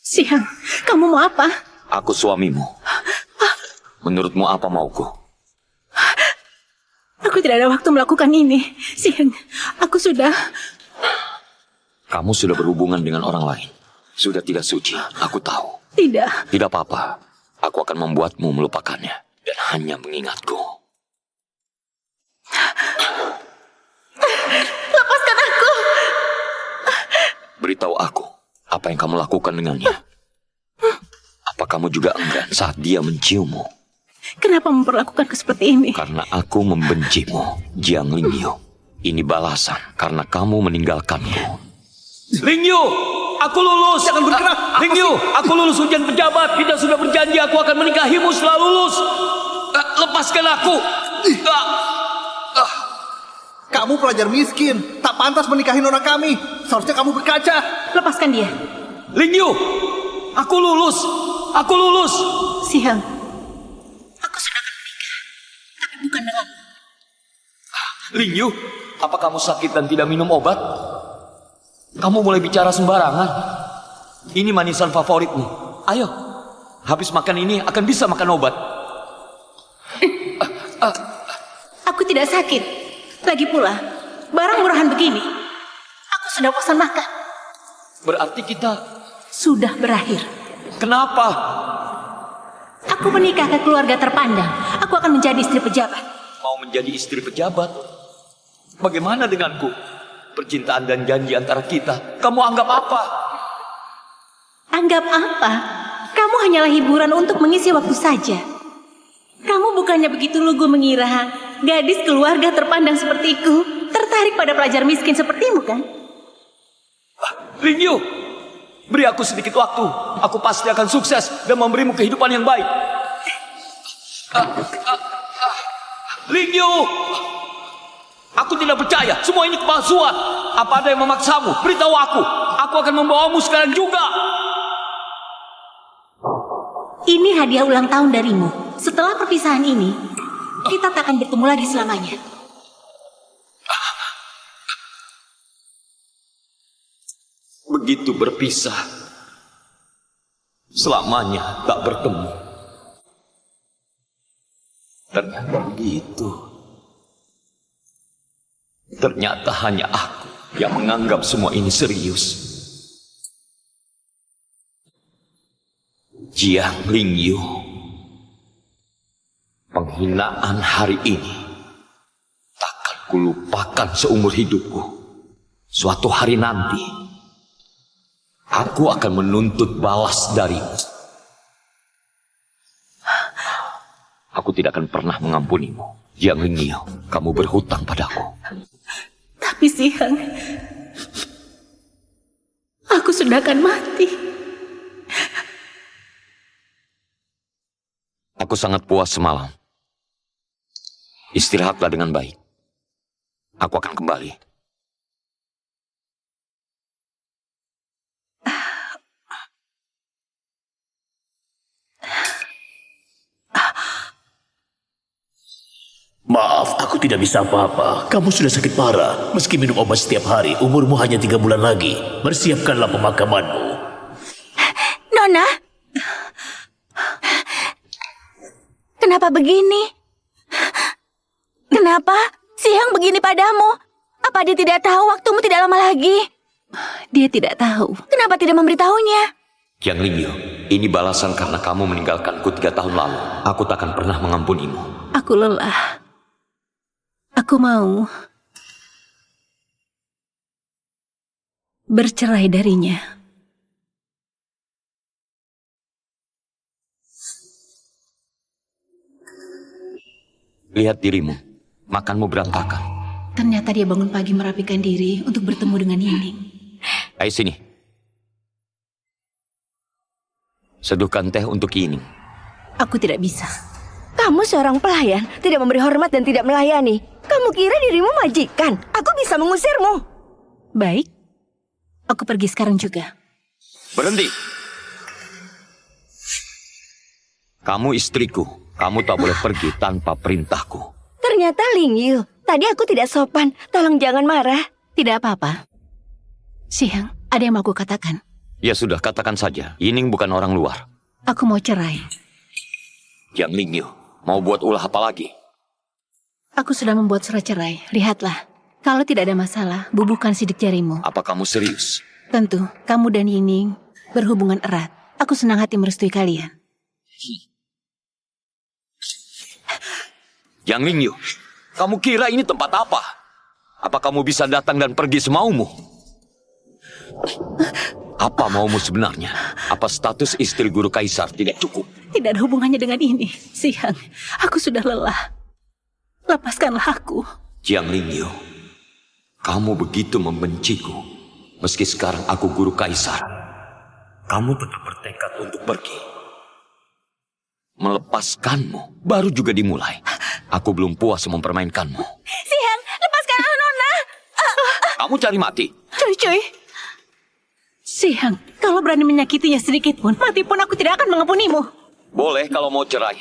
Siang, kamu mau apa? Aku suamimu. Menurutmu apa mauku? Aku tidak ada waktu melakukan ini. Siang, aku sudah... Kamu sudah berhubungan dengan orang lain. Sudah tidak suci, aku tahu. Tidak. Tidak apa-apa. Aku akan membuatmu melupakannya. Dan hanya mengingatku. Lepaskan aku. Beritahu aku, apa yang kamu lakukan dengannya? Apa kamu juga enggan saat dia menciummu? Kenapa memperlakukanku seperti ini? Karena aku membencimu, Jiang Lingyu. Ini balasan karena kamu meninggalkanku. Lingyu, aku lulus. Jangan bergerak. Lingyu, aku lulus ujian pejabat. Kita sudah berjanji aku akan menikahimu setelah lulus. Lepaskan aku. Kamu pelajar miskin, tak pantas menikahi nona kami. Seharusnya kamu berkaca. Lepaskan dia. Lingyu, aku lulus. Aku lulus. Siang, aku sudah akan menikah. Tapi bukan denganmu. Lingyu, apa kamu sakit dan tidak minum obat? Kamu mulai bicara sembarangan. Ini manisan favoritmu. Ayo, habis makan ini akan bisa makan obat. Aku tidak sakit. Lagi pula, barang murahan begini. Aku sudah bosan makan. Berarti kita... Sudah berakhir. Kenapa? Aku menikah ke keluarga terpandang. Aku akan menjadi istri pejabat. Mau menjadi istri pejabat? Bagaimana denganku? Percintaan dan janji antara kita, kamu anggap apa? Anggap apa? Kamu hanyalah hiburan untuk mengisi waktu saja. Kamu bukannya begitu lugu mengira gadis keluarga terpandang sepertiku tertarik pada pelajar miskin sepertimu, kan? Lingyu, beri aku sedikit waktu. Aku pasti akan sukses dan memberimu kehidupan yang baik. Lingyu, aku tidak percaya. Semua ini kepalsuan. Apa ada yang memaksamu? Beritahu aku. Aku akan membawamu sekarang juga. Ini hadiah ulang tahun darimu. Setelah perpisahan ini, kita tak akan bertemu lagi selamanya. Begitu berpisah, selamanya tak bertemu. Ternyata begitu. Ternyata hanya aku yang menganggap semua ini serius. Jiang Lingyu, penghinaan hari ini takkan kulupakan seumur hidupku. Suatu hari nanti, aku akan menuntut balas darimu. Aku tidak akan pernah mengampunimu. Jiang Lingyu, kamu berhutang padaku. Tapi Siang, aku sudah akan mati. Aku sangat puas semalam. Istirahatlah dengan baik. Aku akan kembali. Maaf, aku tidak bisa apa-apa. Kamu sudah sakit parah. Meski minum obat setiap hari, umurmu hanya 3 bulan lagi. Bersiapkanlah pemakamanmu. Nona, kenapa begini? Kenapa Siang begini padamu? Apa dia tidak tahu waktumu tidak lama lagi? Dia tidak tahu. Kenapa tidak memberitahunya? Jiang Lingyu, ini balasan karena kamu meninggalkanku 3 tahun lalu. Aku tak akan pernah mengampunimu. Aku lelah. Aku mau bercerai darinya. Lihat dirimu, makanmu berantakan. Ternyata dia bangun pagi merapikan diri untuk bertemu dengan Nining. Ayo sini. Seduhkan teh untuk Yining. Aku tidak bisa. Kamu seorang pelayan, tidak memberi hormat dan tidak melayani. Kamu kira dirimu majikan? Aku bisa mengusirmu. Baik, aku pergi sekarang juga. Berhenti. Kamu istriku. Kamu tak boleh pergi tanpa perintahku. Ternyata Lingyu, tadi aku tidak sopan. Tolong jangan marah. Tidak apa-apa. Siang, ada yang mau aku katakan. Ya sudah, katakan saja. Yining bukan orang luar. Aku mau cerai. Yang Lingyu, mau buat ulah apa lagi? Aku sudah membuat surat cerai. Lihatlah. Kalau tidak ada masalah, bubuhkan sidik jarimu. Apa kamu serius? Tentu, kamu dan Yining berhubungan erat. Aku senang hati merestui kalian. Yang Lingyu, kamu kira ini tempat apa? Apa kamu bisa datang dan pergi semaumu? Apa maumu sebenarnya? Apa status istri guru kaisar tidak cukup? Tidak ada hubungannya dengan ini. Siang, aku sudah lelah. Lepaskanlah aku. Jiang Lingyu, kamu begitu membenciku. Meski sekarang aku guru kaisar, kamu tetap bertekad untuk pergi. Melepaskanmu baru juga dimulai. Aku belum puas mempermainkanmu. Siang, lepaskanlah Nona. Kamu cari mati. Cuy. Siang, kalau berani menyakitinya sedikit pun, mati pun aku tidak akan mengampunimu. Boleh kalau mau cerai.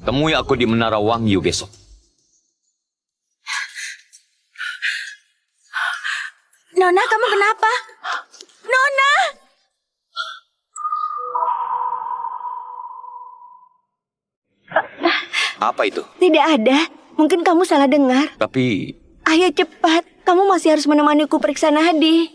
Temui aku di Menara Wangyu besok. Nona, kamu kenapa? Nona! Apa itu? Tidak ada. Mungkin kamu salah dengar. Tapi Ayo cepat. Kamu masih harus menemaniku periksa nadi.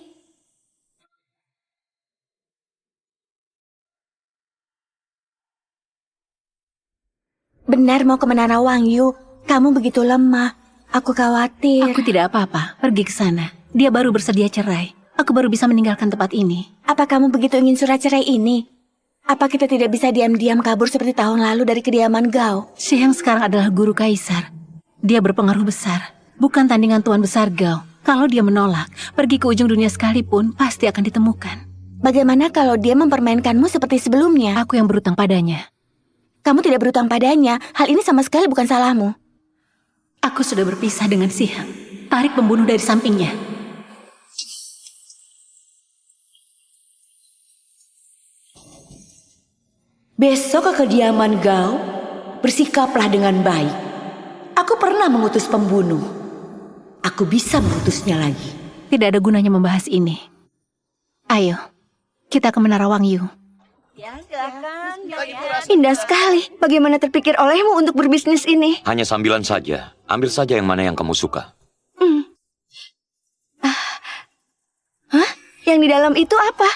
Benar mau ke Menara Wangyu. Kamu begitu lemah. Aku khawatir. Aku tidak apa-apa. Pergi ke sana. Dia baru bersedia cerai. Aku baru bisa meninggalkan tempat ini. Apa kamu begitu ingin surat cerai ini? Apa kita tidak bisa diam-diam kabur seperti tahun lalu dari kediaman Gao? Siang sekarang adalah guru kaisar. Dia berpengaruh besar. Bukan tandingan tuan besar Gao. Kalau dia menolak, pergi ke ujung dunia sekalipun pasti akan ditemukan. Bagaimana kalau dia mempermainkanmu seperti sebelumnya? Aku yang berutang padanya. Kamu tidak berutang padanya. Hal ini sama sekali bukan salahmu. Aku sudah berpisah dengan Siang. Tarik pembunuh dari sampingnya. Besok ke kediaman Gao, bersikaplah dengan baik. Aku pernah mengutus pembunuh. Aku bisa mengutusnya lagi. Tidak ada gunanya membahas ini. Ayo, kita ke Menara Wangyu. Indah sekali. Bagaimana terpikir olehmu untuk berbisnis ini? hanya sambilan saja. Ambil saja yang mana yang kamu suka. Hah? Yang di dalam itu apa?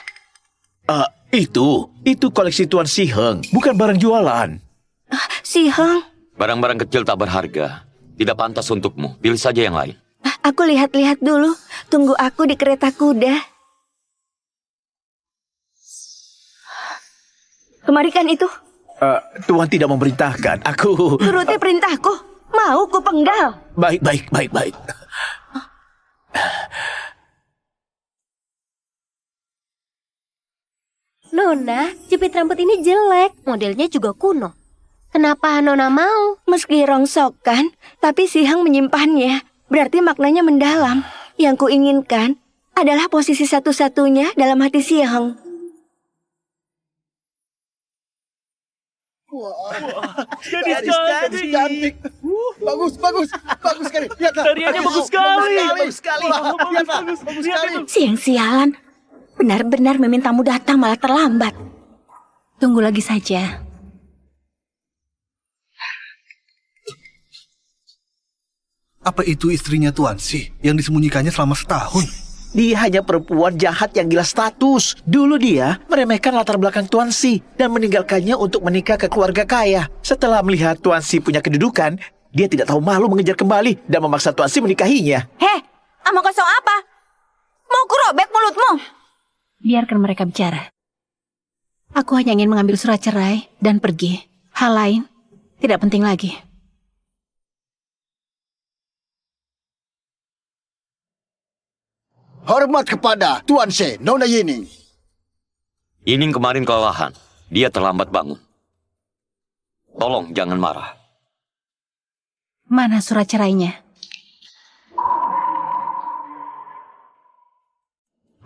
Itu koleksi Tuan Si Heng, bukan barang jualan. Si Heng. Barang-barang kecil tak berharga. Tidak pantas untukmu. Pilih saja yang lain. Aku lihat-lihat dulu. Tunggu aku di kereta kuda. Kemarikan itu. Tuan tidak memerintahkan. Aku... Turuti perintahku. Mau ku penggal. Baik. Nona, jepit rambut ini jelek. Modelnya juga kuno. Kenapa Nona mau? Meski rongsokan, tapi Si Heng menyimpannya. Berarti maknanya mendalam. Yang kuinginkan adalah posisi satu-satunya dalam hati Si Heng. Gadis cantik. Bagus sekali. Lihat, tariannya bagus sekali. Bagus sekali. Siang-sialan. Benar-benar memintamu datang malah terlambat. Tunggu lagi saja. Apa itu istrinya Tuan Si yang disembunyikannya selama setahun? Dia hanya perempuan jahat yang gila status. Dulu dia meremehkan latar belakang Tuan Si dan meninggalkannya untuk menikah ke keluarga kaya. Setelah melihat Tuan Si punya kedudukan, dia tidak tahu malu mengejar kembali dan memaksa Tuan Si menikahinya. Heh, omong kosong apa? Mau ku robek mulutmu? Biarkan mereka bicara. Aku hanya ingin mengambil surat cerai dan pergi. Hal lain tidak penting lagi. Hormat kepada Tuan Se, Nona Yining. Yining kemarin kelelahan. Dia terlambat bangun. Tolong jangan marah. Mana surat cerainya?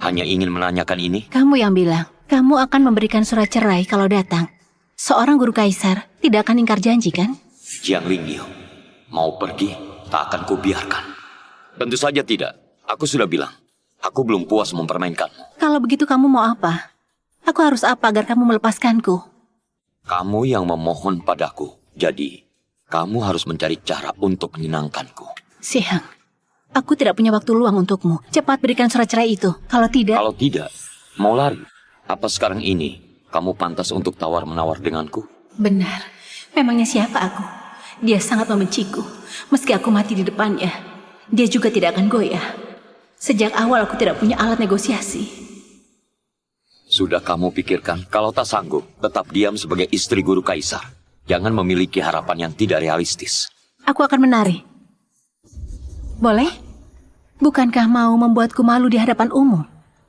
Hanya ingin menanyakan ini. Kamu yang bilang, kamu akan memberikan surat cerai kalau datang. Seorang guru kaisar tidak akan ingkar janji, kan? Jiang Lingyu, mau pergi tak akan kubiarkan. Tentu saja tidak. Aku sudah bilang, aku belum puas mempermainkanmu. Kalau begitu kamu mau apa? Aku harus apa agar kamu melepaskanku? Kamu yang memohon padaku, jadi kamu harus mencari cara untuk menyenangkanku. Siang, aku tidak punya waktu luang untukmu. Cepat berikan surat cerai itu. Kalau tidak... Kalau tidak, mau lari. Apa sekarang ini kamu pantas untuk tawar-menawar denganku? Benar. Memangnya siapa aku? Dia sangat membenciku. Meski aku mati di depannya, dia juga tidak akan goyah. Sejak awal aku tidak punya alat negosiasi. Sudah kamu pikirkan, kalau tak sanggup, tetap diam sebagai istri guru kaisar. Jangan memiliki harapan yang tidak realistis. Aku akan menari. Boleh? Bukankah mau membuatku malu di hadapan umum?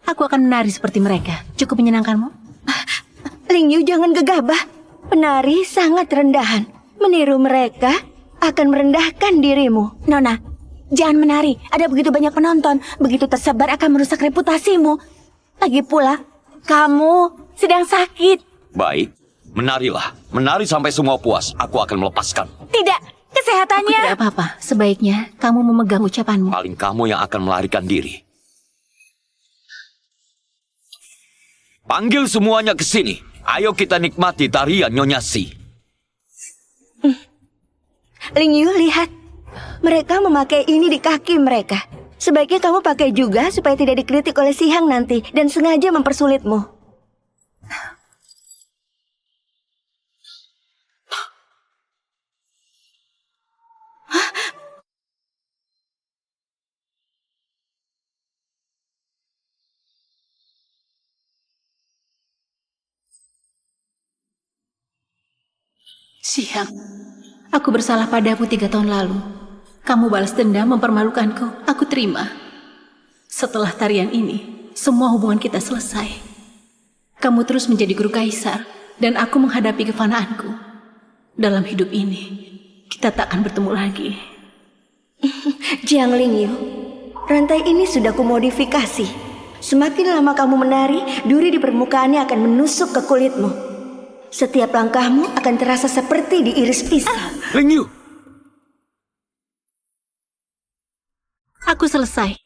Aku akan menari seperti mereka. Cukup menyenangkanmu? Ling Yu, jangan gegabah. Penari sangat rendahan. Meniru mereka akan merendahkan dirimu. Nona, jangan menari. Ada begitu banyak penonton. Begitu tersebar akan merusak reputasimu. Lagi pula, kamu sedang sakit. Baik, menarilah. Menari sampai semua puas. Aku akan melepaskan. Tidak, kesehatannya... Tidak apa-apa. Sebaiknya kamu memegang ucapanmu. Paling kamu yang akan melarikan diri. Panggil semuanya ke sini. Ayo kita nikmati tarian Nyonya Si. Ling Yu, lihat. Mereka memakai ini di kaki mereka. Sebaiknya kamu pakai juga supaya tidak dikritik oleh Sihang nanti dan sengaja mempersulitmu. Siang, aku bersalah padamu 3 tahun lalu. Kamu balas dendam mempermalukanku. Aku terima. Setelah tarian ini, semua hubungan kita selesai. Kamu terus menjadi guru kaisar, dan aku menghadapi kefanaanku. Dalam hidup ini, kita tak akan bertemu lagi. Jiang Ling Yu, rantai ini sudah kumodifikasi. Semakin lama kamu menari, duri di permukaannya akan menusuk ke kulitmu. Setiap langkahmu akan terasa seperti diiris pisang. Ling Yu! Aku selesai.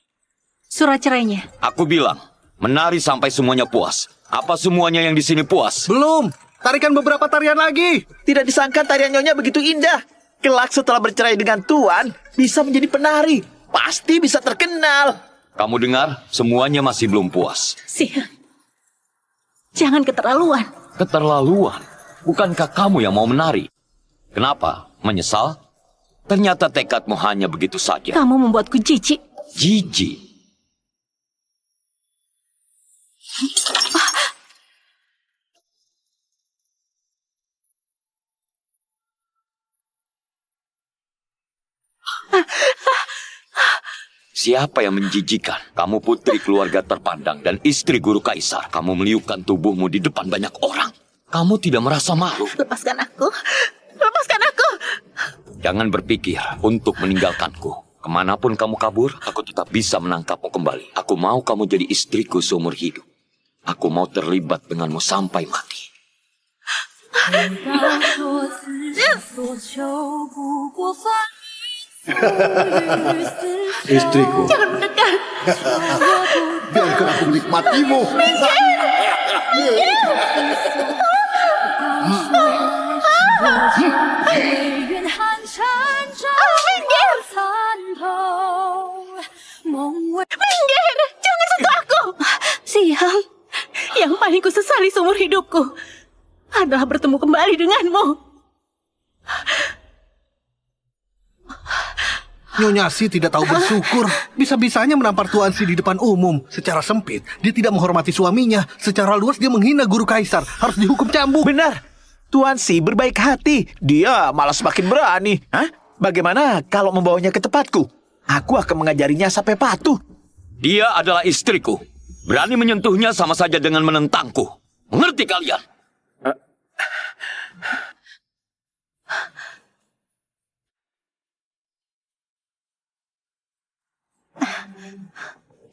Surat cerainya. Aku bilang, menari sampai semuanya puas. Apa semuanya yang di sini puas? Belum. Tarikan beberapa tarian lagi. Tidak disangka tarian Nyonya begitu indah. Kelak setelah bercerai dengan Tuan, bisa menjadi penari. Pasti bisa terkenal. Kamu dengar, semuanya masih belum puas. Siang, jangan keterlaluan. Keterlaluan. Bukankah kamu yang mau menari? Kenapa? Menyesal? Ternyata tekadmu hanya begitu saja. Kamu membuatku jijik. Jijik. Siapa yang menjijikan? Kamu putri keluarga terpandang dan istri guru kaisar. Kamu meliupkan tubuhmu di depan banyak orang. Kamu tidak merasa malu? Lepaskan aku. Lepaskan aku. Jangan berpikir untuk meninggalkanku. Kemanapun kamu kabur, aku tetap bisa menangkapmu kembali. Aku mau kamu jadi istriku seumur hidup. Aku mau terlibat denganmu sampai mati. Istriku, Jangan mendekat. biarkan aku menikmatimu. Minggir. Jangan sentuh aku. Sihang, Yang paling kusesali seumur hidupku adalah bertemu kembali denganmu. Nyonya Si tidak tahu bersyukur. Bisa-bisanya menampar Tuan Si di depan umum. Secara sempit, dia tidak menghormati suaminya. Secara luas, dia menghina guru kaisar. Harus dihukum cambuk. Benar. Tuan Si berbaik hati. Dia malah semakin berani. Hah? Bagaimana kalau membawanya ke tempatku? Aku akan mengajarinya sampai patuh. Dia adalah istriku. Berani menyentuhnya sama saja dengan menentangku. Mengerti kalian?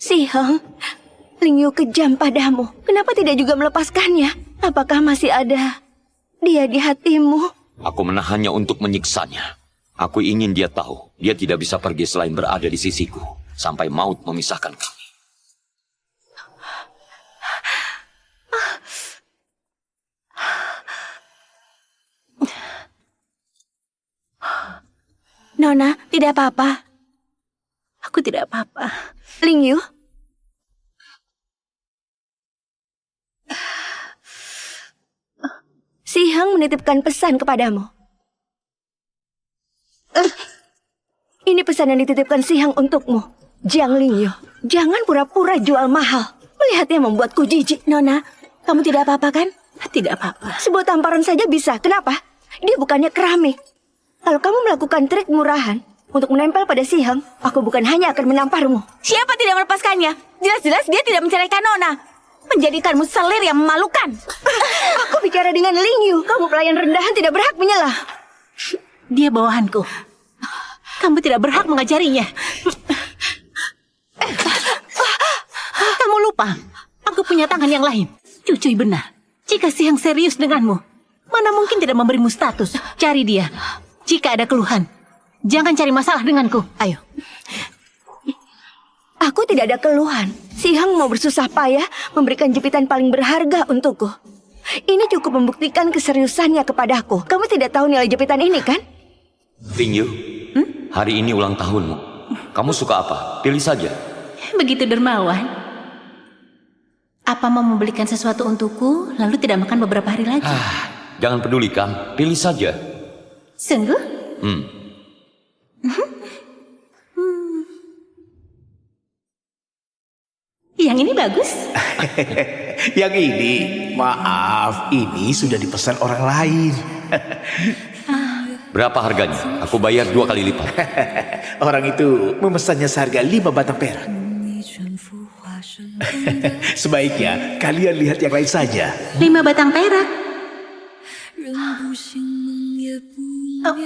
Sihang, Ling Yu kejam padamu. Kenapa tidak juga melepaskannya? Apakah masih ada dia di hatimu? Aku menahannya untuk menyiksanya. Aku ingin dia tahu, dia tidak bisa pergi selain berada di sisiku. sampai maut memisahkan kami. Nona, tidak apa-apa. Aku tidak apa-apa. Ling Yu, Si Hang menitipkan pesan kepadamu. Ini pesan yang dititipkan Si Hang untukmu. Jiang Ling Yu, jangan pura-pura jual mahal. Melihatnya membuatku jijik. Nona, kamu tidak apa-apa kan? Tidak apa-apa. Sebuah tamparan saja bisa. Kenapa? Dia bukannya keramik. Kalau kamu melakukan trik murahan untuk menempel pada Si Hang, aku bukan hanya akan menamparmu. Siapa tidak melepaskannya? Jelas-jelas dia tidak menceraikan Nona. Menjadikanmu selir yang memalukan. Aku bicara dengan Ling Yu. Kamu pelayan rendahan tidak berhak menyela. Dia bawahanku. Kamu tidak berhak mengajarinya. Kamu lupa, aku punya tangan yang lain. Cucuy benar. Jika Si Hang serius denganmu, mana mungkin tidak memberimu status. Cari dia. Jika ada keluhan, jangan cari masalah denganku. Ayo. Aku tidak ada keluhan. Si Hang mau bersusah payah memberikan jepitan paling berharga untukku. Ini cukup membuktikan keseriusannya kepadaku. Kamu tidak tahu nilai jepitan ini, kan? Ling Yu, hari ini ulang tahunmu. Kamu suka apa? Pilih saja. Begitu dermawan. Apa mau membelikan sesuatu untukku, lalu tidak makan beberapa hari lagi? Jangan pedulikan, pilih saja. Sungguh? Yang ini bagus. Yang ini, maaf, ini sudah dipesan orang lain. Berapa harganya? Aku bayar 2 kali lipat. Orang itu memesannya seharga 5 batang perak. Sebaiknya kalian lihat yang lain saja. 5 batang perak. Oh,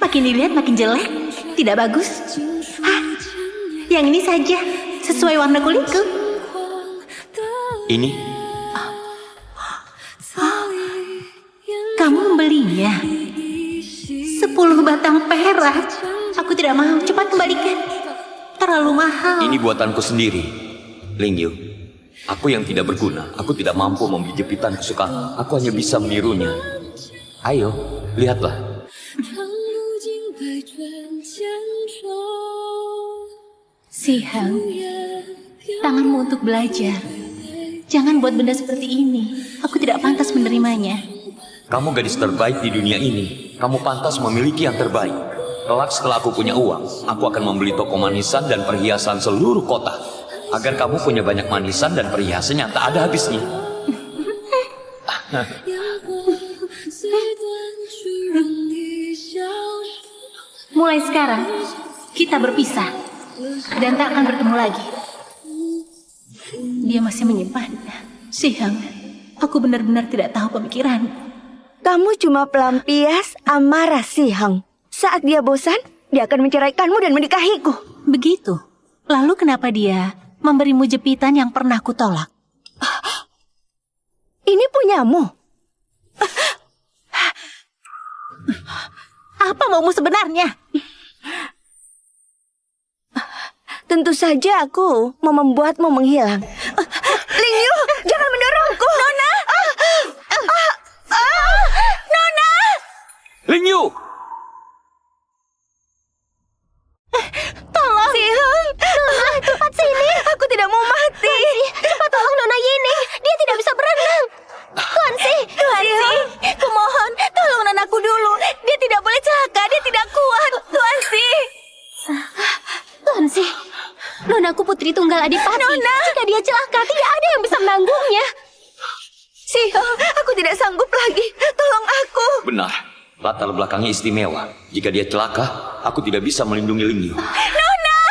makin dilihat makin jelek. Tidak bagus. Yang ini saja, sesuai warna kulitku. Ini? Kamu membelinya 10 batang perak. Aku tidak mau, cepat kembalikan. Terlalu mahal. Ini buatanku sendiri. Ling Yu, aku yang tidak berguna. Aku tidak mampu membeli jepitan kesukaan. Aku hanya bisa menirunya. Ayo, lihatlah. Si Hang, tanganmu untuk belajar. Jangan buat benda seperti ini. Aku tidak pantas menerimanya. Kamu gadis terbaik di dunia ini. Kamu pantas memiliki yang terbaik. Kelak setelah aku punya uang, aku akan membeli toko manisan dan perhiasan seluruh kota. Agar kamu punya banyak manisan dan perhiasan yang tak ada habisnya. Mulai sekarang, kita berpisah. Dan tak akan bertemu lagi. Dia masih menyimpannya. Si Hang, aku benar-benar tidak tahu pemikiran. Kamu cuma pelampias amarah Si Hang. Saat dia bosan, dia akan menceraikanmu dan menikahiku. Begitu. Lalu kenapa dia memberimu jepitan yang pernah kutolak? Ini punyamu. Apa maumu sebenarnya? Tentu saja aku mau membuatmu menghilang. Ling Yu, jangan mendorongku. Nona! Nona! Ling Yu! Tolong! Si Hang! Nona, cepat sini. Aku tidak mau mati. Cepat tolong Nona Yining. Dia tidak bisa berenang. Tuan Si, kumohon, tolong Nonaku dulu. Dia tidak boleh celaka, dia tidak kuat. Tuan Si. Tuan Si, Nonaku putri tunggal Adipati. Nona! Jika dia celaka, tidak ada yang bisa menanggungnya. Si Hang, aku tidak sanggup lagi. Tolong aku. Benar, latar belakangnya istimewa. Jika dia celaka, aku tidak bisa melindungi Ling Yu. Nona!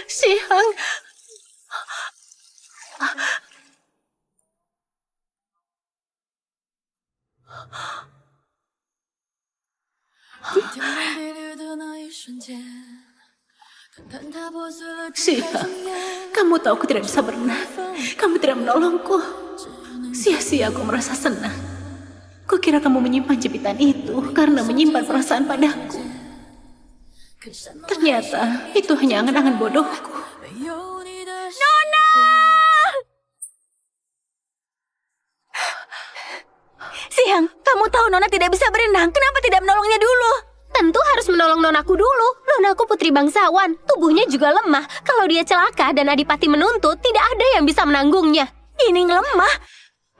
Si Hang. Si Hang, kamu tahu aku tidak bisa berenang. Kamu tidak menolongku. Sia-sia aku merasa senang. Kukira kamu menyimpan jepitan itu karena menyimpan perasaan padaku. Ternyata itu hanya angan-angan bodohku. Siang, kamu tahu Nona tidak bisa berenang. Kenapa tidak menolongnya dulu? Tentu harus menolong nonaku dulu. Nonaku putri bangsawan, tubuhnya juga lemah. Kalau dia celaka dan Adipati menuntut, tidak ada yang bisa menanggungnya. Ini lemah.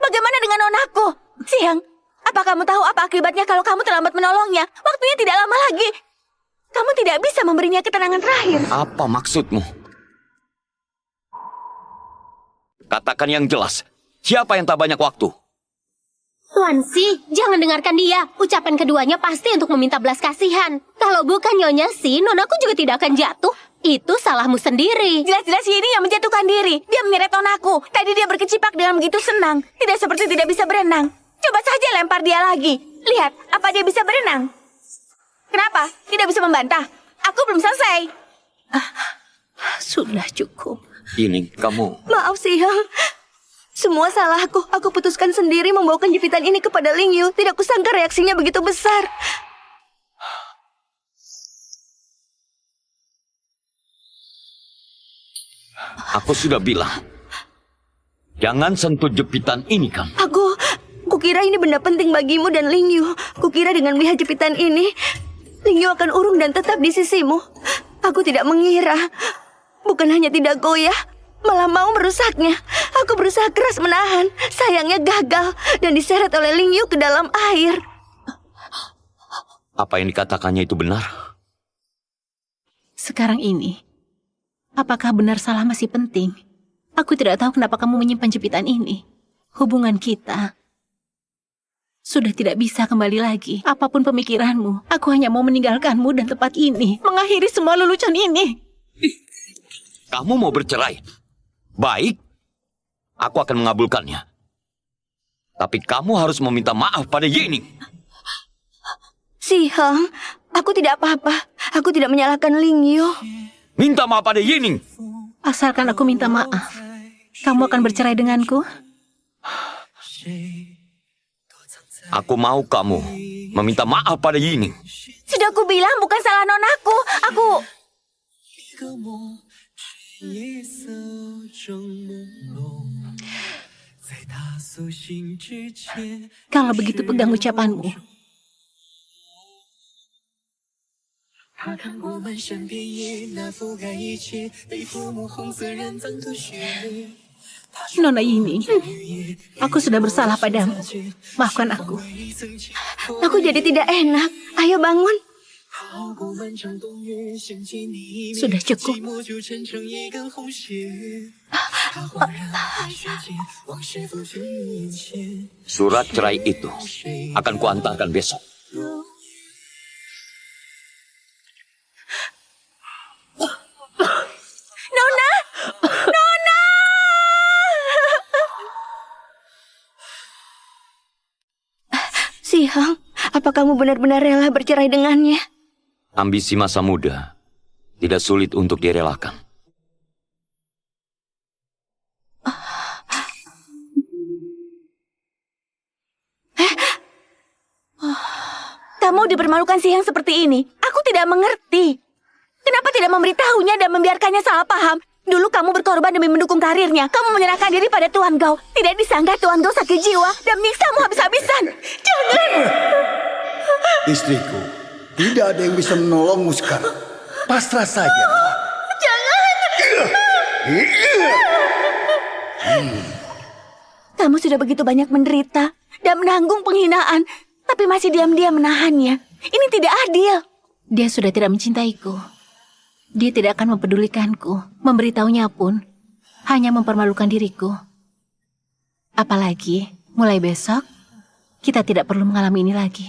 Bagaimana dengan Nonaku? Siang, apa kamu tahu apa akibatnya kalau kamu terlambat menolongnya? Waktunya tidak lama lagi. Kamu tidak bisa memberinya ketenangan terakhir. Apa maksudmu? Katakan yang jelas. Siapa yang tak banyak waktu? Tuan Si, jangan dengarkan dia. Ucapan keduanya pasti untuk meminta belas kasihan. Kalau bukan Nyonya Si, nonaku juga tidak akan jatuh. Itu salahmu sendiri. Jelas-jelas ini yang menjatuhkan diri. Dia menyeret Nonaku. Tadi dia berkecipak dengan begitu senang. Tidak seperti tidak bisa berenang. Coba saja lempar dia lagi. Lihat, apa dia bisa berenang? Kenapa? Tidak bisa membantah. Aku belum selesai. Sudah cukup. Ini kamu. Maaf, Siang. Semua salahku. Aku putuskan sendiri membawakan jepitan ini kepada Ling Yu. Tidak kusangka reaksinya begitu besar. Aku sudah bilang. Jangan sentuh jepitan ini, kan? Kukira ini benda penting bagimu dan Ling Yu. Kukira dengan melihat jepitan ini, Ling Yu akan urung dan tetap di sisimu. Aku tidak mengira. Bukan hanya tidak goyah, malah mau merusaknya. Aku berusaha keras menahan. Sayangnya gagal dan diseret oleh Ling Yu ke dalam air. Apa yang dikatakannya itu benar? Sekarang ini, apakah benar salah masih penting? Aku tidak tahu kenapa kamu menyimpan jepitan ini. Hubungan kita sudah tidak bisa kembali lagi. Apapun pemikiranmu, aku hanya mau meninggalkanmu dan tempat ini. Mengakhiri semua lelucon ini. Kamu mau bercerai? Baik. Aku akan mengabulkannya. Tapi kamu harus meminta maaf pada Yining. Sihang, aku tidak apa-apa. Aku tidak menyalahkan Ling Yu. Minta maaf pada Yining. Asalkan aku minta maaf, kamu akan bercerai denganku? Aku mau kamu meminta maaf pada Yining. Sudah aku bilang bukan salah nonaku. Kalau begitu pegang ucapanmu. Nona Yining, aku sudah bersalah padamu. Maafkan aku. Aku jadi tidak enak. Ayo bangun. Sudah cukup. Surat cerai itu akan kuantarkan besok. Nona! Nona! Sihang, apa kamu benar-benar rela bercerai dengannya? Ambisi masa muda tidak sulit untuk direlakan. Kamu dipermalukan Sihang seperti ini. Aku tidak mengerti. Kenapa tidak memberitahunya dan membiarkannya salah paham? Dulu kamu berkorban demi mendukung karirnya. Kamu menyerahkan diri pada Tuan Gao. Tidak disangka Tuan Gao sakit jiwa dan menyiksamu habis-habisan. Jangan! Istriku, tidak ada yang bisa menolongmu sekarang. Pasrah saja. Kamu sudah begitu banyak menderita dan menanggung penghinaan, tapi masih diam-diam menahannya. Ini tidak adil. Dia sudah tidak mencintaiku. Dia tidak akan mempedulikanku. Memberitahunya pun hanya mempermalukan diriku. Apalagi mulai besok kita tidak perlu mengalami ini lagi.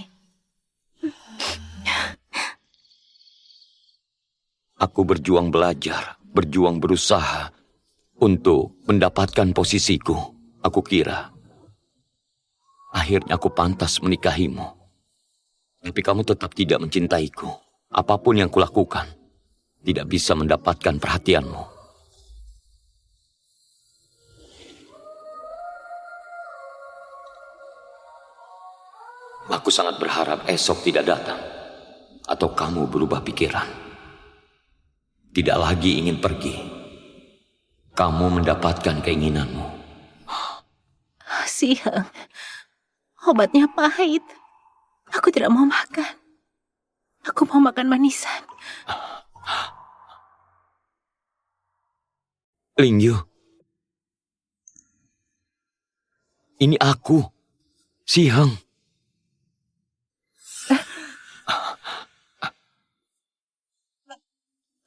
Aku berjuang belajar, berjuang berusaha untuk mendapatkan posisiku. Aku kira akhirnya aku pantas menikahimu. Tapi kamu tetap tidak mencintaiku. Apapun yang kulakukan tidak bisa mendapatkan perhatianmu. Aku sangat berharap esok tidak datang. Atau kamu berubah pikiran. Tidak lagi ingin pergi. Kamu mendapatkan keinginanmu. Siang, obatnya pahit. Aku tidak mau makan. Aku mau makan manisan. Lingyu. Ini aku, Siang.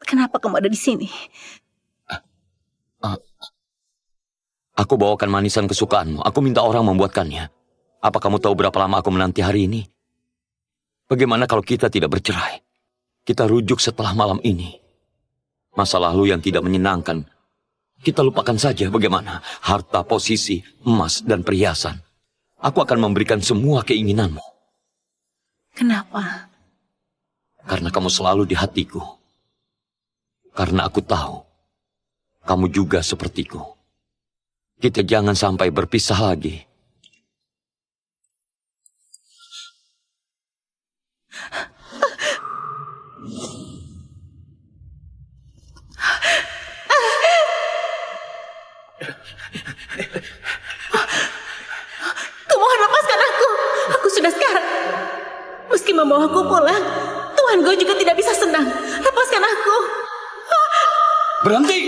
Kenapa kamu ada di sini? Aku bawakan manisan kesukaanmu. Aku minta orang membuatkannya. Apa kamu tahu berapa lama aku menanti hari ini? Bagaimana kalau kita tidak bercerai? Kita rujuk setelah malam ini. Masa lalu yang tidak menyenangkan, kita lupakan saja bagaimana. Harta, posisi, emas, dan perhiasan. Aku akan memberikan semua keinginanmu. Kenapa? Karena kamu selalu di hatiku. Karena aku tahu, kamu juga sepertiku. Kita jangan sampai berpisah lagi. Kumohon lepaskan aku. Aku sudah sekarang. Meski membawaku pulang, Tuhan Go juga tidak bisa senang. Lepaskan aku. Berhenti!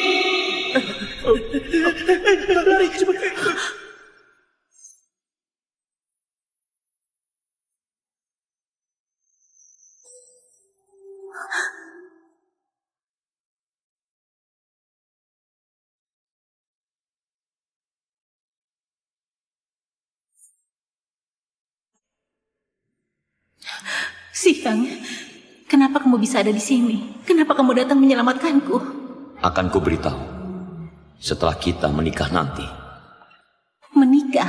Siang, kenapa kamu bisa ada di sini? Kenapa kamu datang menyelamatkanku? Akan kuberitahu setelah kita menikah nanti. Menikah?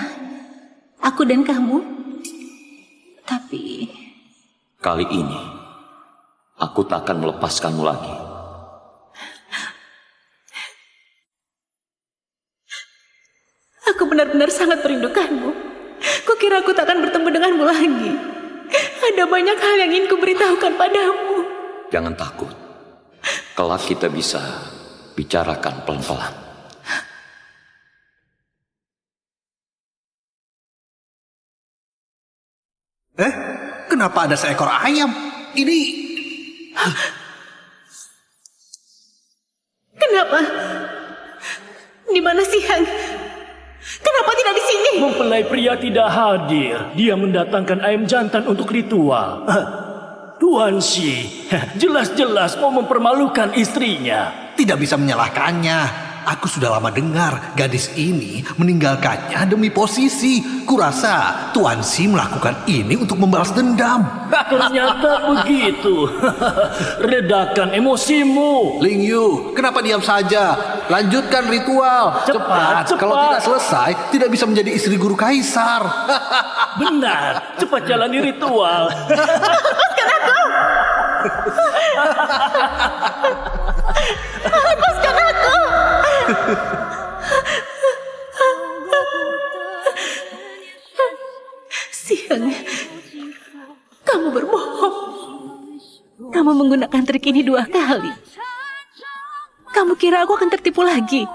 Aku dan kamu? Tapi... Kali ini, aku tak akan melepaskanmu lagi. Aku benar-benar sangat merindukanmu. Kukira aku tak akan bertemu denganmu lagi. Ada banyak hal yang ingin kuberitahukan padamu. Jangan takut. Kelak kita bisa bicarakan pelan-pelan. Kenapa ada seekor ayam? Ini... Kenapa? Di mana Siang? Kenapa tidak di sini? Mempelai pria tidak hadir. Dia mendatangkan ayam jantan untuk ritual. Tuan Shi, jelas-jelas mau mempermalukan istrinya. Tidak bisa menyalahkannya. Aku sudah lama dengar gadis ini meninggalkannya demi posisi. Kurasa Tuan Si melakukan ini untuk membalas dendam. Ternyata begitu. Redakan emosimu. Ling Yu, kenapa diam saja? Lanjutkan ritual. Cepat. Kalau tidak selesai, tidak bisa menjadi istri guru kaisar. Benar, cepat jalani ritual. Lepaskan aku! Siang, kamu berbohong. Kamu menggunakan trik ini 2 kali. Kamu kira aku akan tertipu lagi?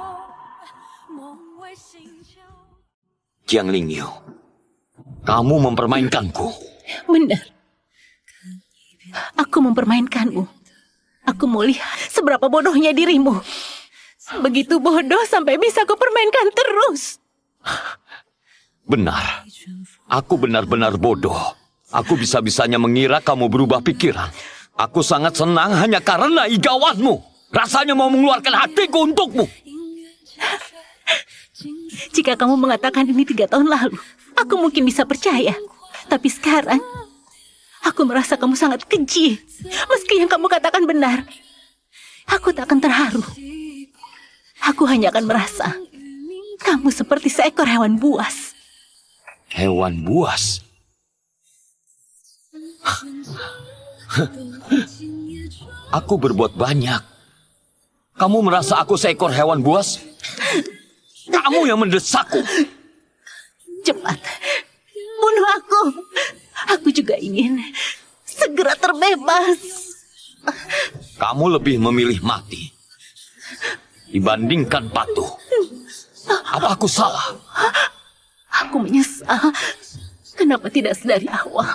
Jiang Lingyu, kamu mempermainkanku. Benar. Aku mempermainkanmu. Aku mau lihat seberapa bodohnya dirimu. Begitu bodoh sampai bisa aku permainkan terus. Benar. Aku benar-benar bodoh. Aku bisa-bisanya mengira kamu berubah pikiran. Aku sangat senang hanya karena igawanmu. Rasanya mau mengeluarkan hatiku untukmu. Jika kamu mengatakan ini 3 tahun lalu, aku mungkin bisa percaya. Tapi sekarang, aku merasa kamu sangat keji. Meski yang kamu katakan benar, aku tak akan terharu. Aku hanya akan merasa kamu seperti seekor hewan buas. Hewan buas? Aku berbuat banyak. Kamu merasa aku seekor hewan buas? Kamu yang mendesakku. Cepat, bunuh aku. Aku juga ingin segera terbebas. Kamu lebih memilih mati dibandingkan patuh. Apa aku salah? Aku menyesal. Kenapa tidak sedari awal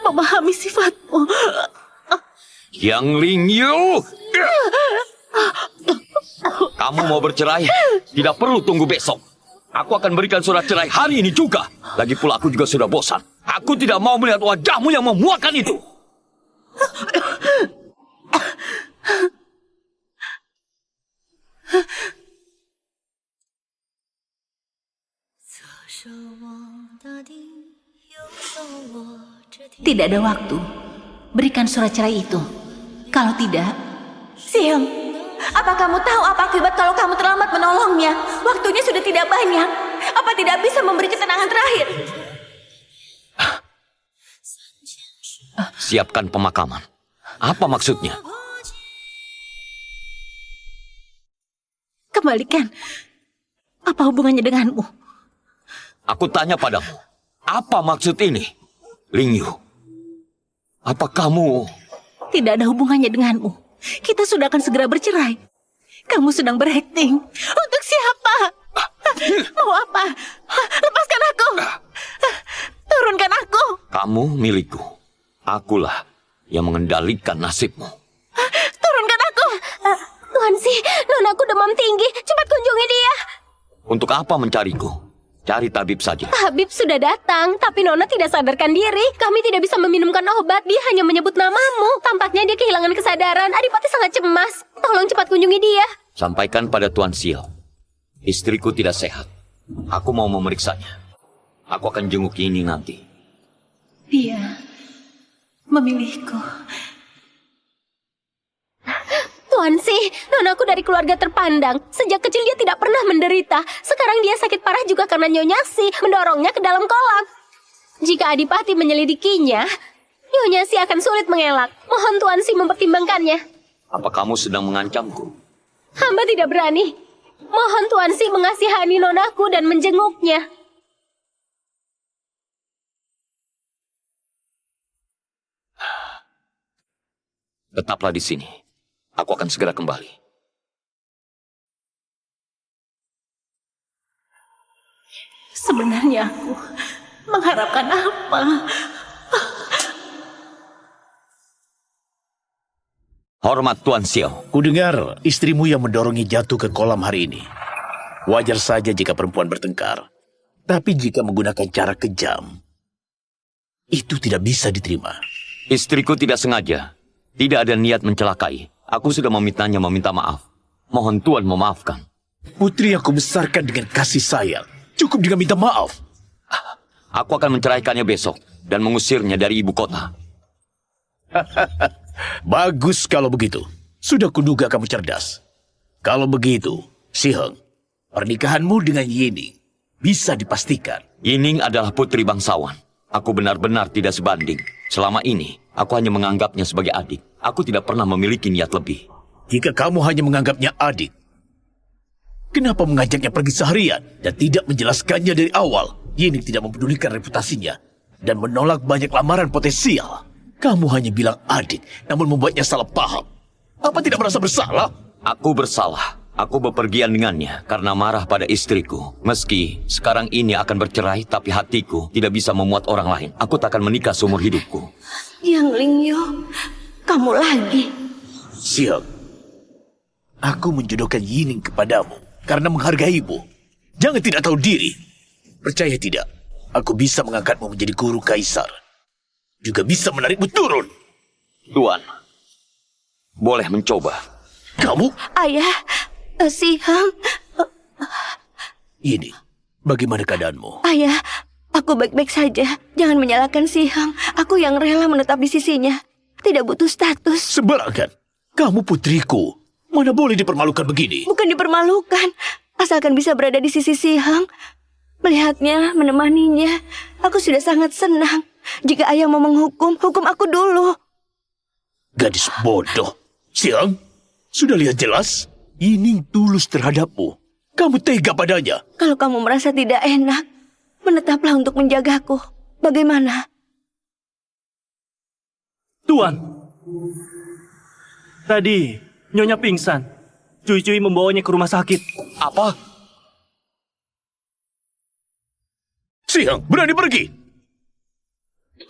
memahami sifatmu? Yang Lingyu, kamu mau bercerai? Tidak perlu tunggu besok. Aku akan berikan surat cerai hari ini juga. Lagi pula aku juga sudah bosan. Aku tidak mau melihat wajahmu yang memuakan itu. Tidak ada waktu. Berikan surat cerai itu. Kalau tidak, Siang, apa kamu tahu apa akibat kalau kamu terlambat menolongnya? Waktunya sudah tidak banyak. Apa tidak bisa memberi ketenangan terakhir? Siapkan pemakaman. Apa maksudnya? kembalikan. Apa hubungannya denganmu? Aku tanya padamu, apa maksud ini? Lingyu, apa kamu... Tidak ada hubungannya denganmu. Kita sudah akan segera bercerai. Kamu sedang berakting. Untuk siapa? Mau apa? Lepaskan aku. Turunkan aku. Kamu milikku. Akulah yang mengendalikan nasibmu. Turunkan aku. Tuan Si, nonaku demam tinggi. Cepat kunjungi dia. Untuk apa mencariku? Cari tabib saja. Habib sudah datang, tapi Nona tidak sadarkan diri. Kami tidak bisa meminumkan obat, dia hanya menyebut namamu. Tampaknya dia kehilangan kesadaran. Adipati sangat cemas. Tolong cepat kunjungi dia. Sampaikan pada Tuan Sil. Istriku tidak sehat. Aku mau memeriksanya. Aku akan jenguk ini nanti. Dia memilihku. Tuan Si, nonaku dari keluarga terpandang. Sejak kecil dia tidak pernah menderita. Sekarang dia sakit parah juga karena Nyonya Si mendorongnya ke dalam kolam. Jika Adipati menyelidikinya, Nyonya Si akan sulit mengelak. Mohon Tuan Si mempertimbangkannya. Apa kamu sedang mengancamku? Hamba tidak berani. Mohon Tuan Si mengasihani nonaku dan menjenguknya. Tetaplah di sini. Aku akan segera kembali. Sebenarnya aku mengharapkan apa? Hormat Tuan Xiao. Kudengar istrimu yang mendorongnya jatuh ke kolam hari ini. Wajar saja jika perempuan bertengkar. Tapi jika menggunakan cara kejam, itu tidak bisa diterima. Istriku tidak sengaja. Tidak ada niat mencelakai. Aku sudah memintanya meminta maaf. Mohon Tuan memaafkan. Putri aku besarkan dengan kasih sayang. Cukup dengan minta maaf. Aku akan menceraikannya besok dan mengusirnya dari ibu kota. Bagus kalau begitu. Sudah kuduga kamu cerdas. Kalau begitu, Si Heng, pernikahanmu dengan Yining bisa dipastikan. Yining adalah putri bangsawan. Aku benar-benar tidak sebanding. Selama ini, aku hanya menganggapnya sebagai adik. Aku tidak pernah memiliki niat lebih. Jika kamu hanya menganggapnya adik, kenapa mengajaknya pergi seharian dan tidak menjelaskannya dari awal? Yining tidak mempedulikan reputasinya dan menolak banyak lamaran potensial. Kamu hanya bilang adik, namun membuatnya salah paham. Apa tidak merasa bersalah? Aku bersalah. Aku bepergian dengannya karena marah pada istriku. Meski sekarang ini akan bercerai, tapi hatiku tidak bisa memuat orang lain. Aku takkan menikah seumur hidupku. Yang Lingyu, kamu lagi. Siap. Aku menjodohkan Yining kepadamu karena menghargaimu. Jangan tidak tahu diri. Percaya tidak, aku bisa mengangkatmu menjadi guru kaisar. Juga bisa menarikmu turun. Tuan, boleh mencoba. Kamu? Ayah, Si Heng. Yining, bagaimana keadaanmu? Ayah, aku baik-baik saja. Jangan menyalahkan Si Heng. Aku yang rela menetap di sisinya. Tidak butuh status. Sembarangan. Kamu putriku. Mana boleh dipermalukan begini? Bukan dipermalukan. Asalkan bisa berada di sisi Si Heng. Melihatnya, menemaninya. Aku sudah sangat senang. Jika ayah mau menghukum, hukum aku dulu. Gadis bodoh. Siang, sudah lihat jelas? Yining tulus terhadapmu. Kamu tega padanya. Kalau kamu merasa tidak enak, menetaplah untuk menjagaku. Bagaimana? Tuan, tadi Nyonya pingsan. Cui-cui membawanya ke rumah sakit. Apa? Siang, berani pergi.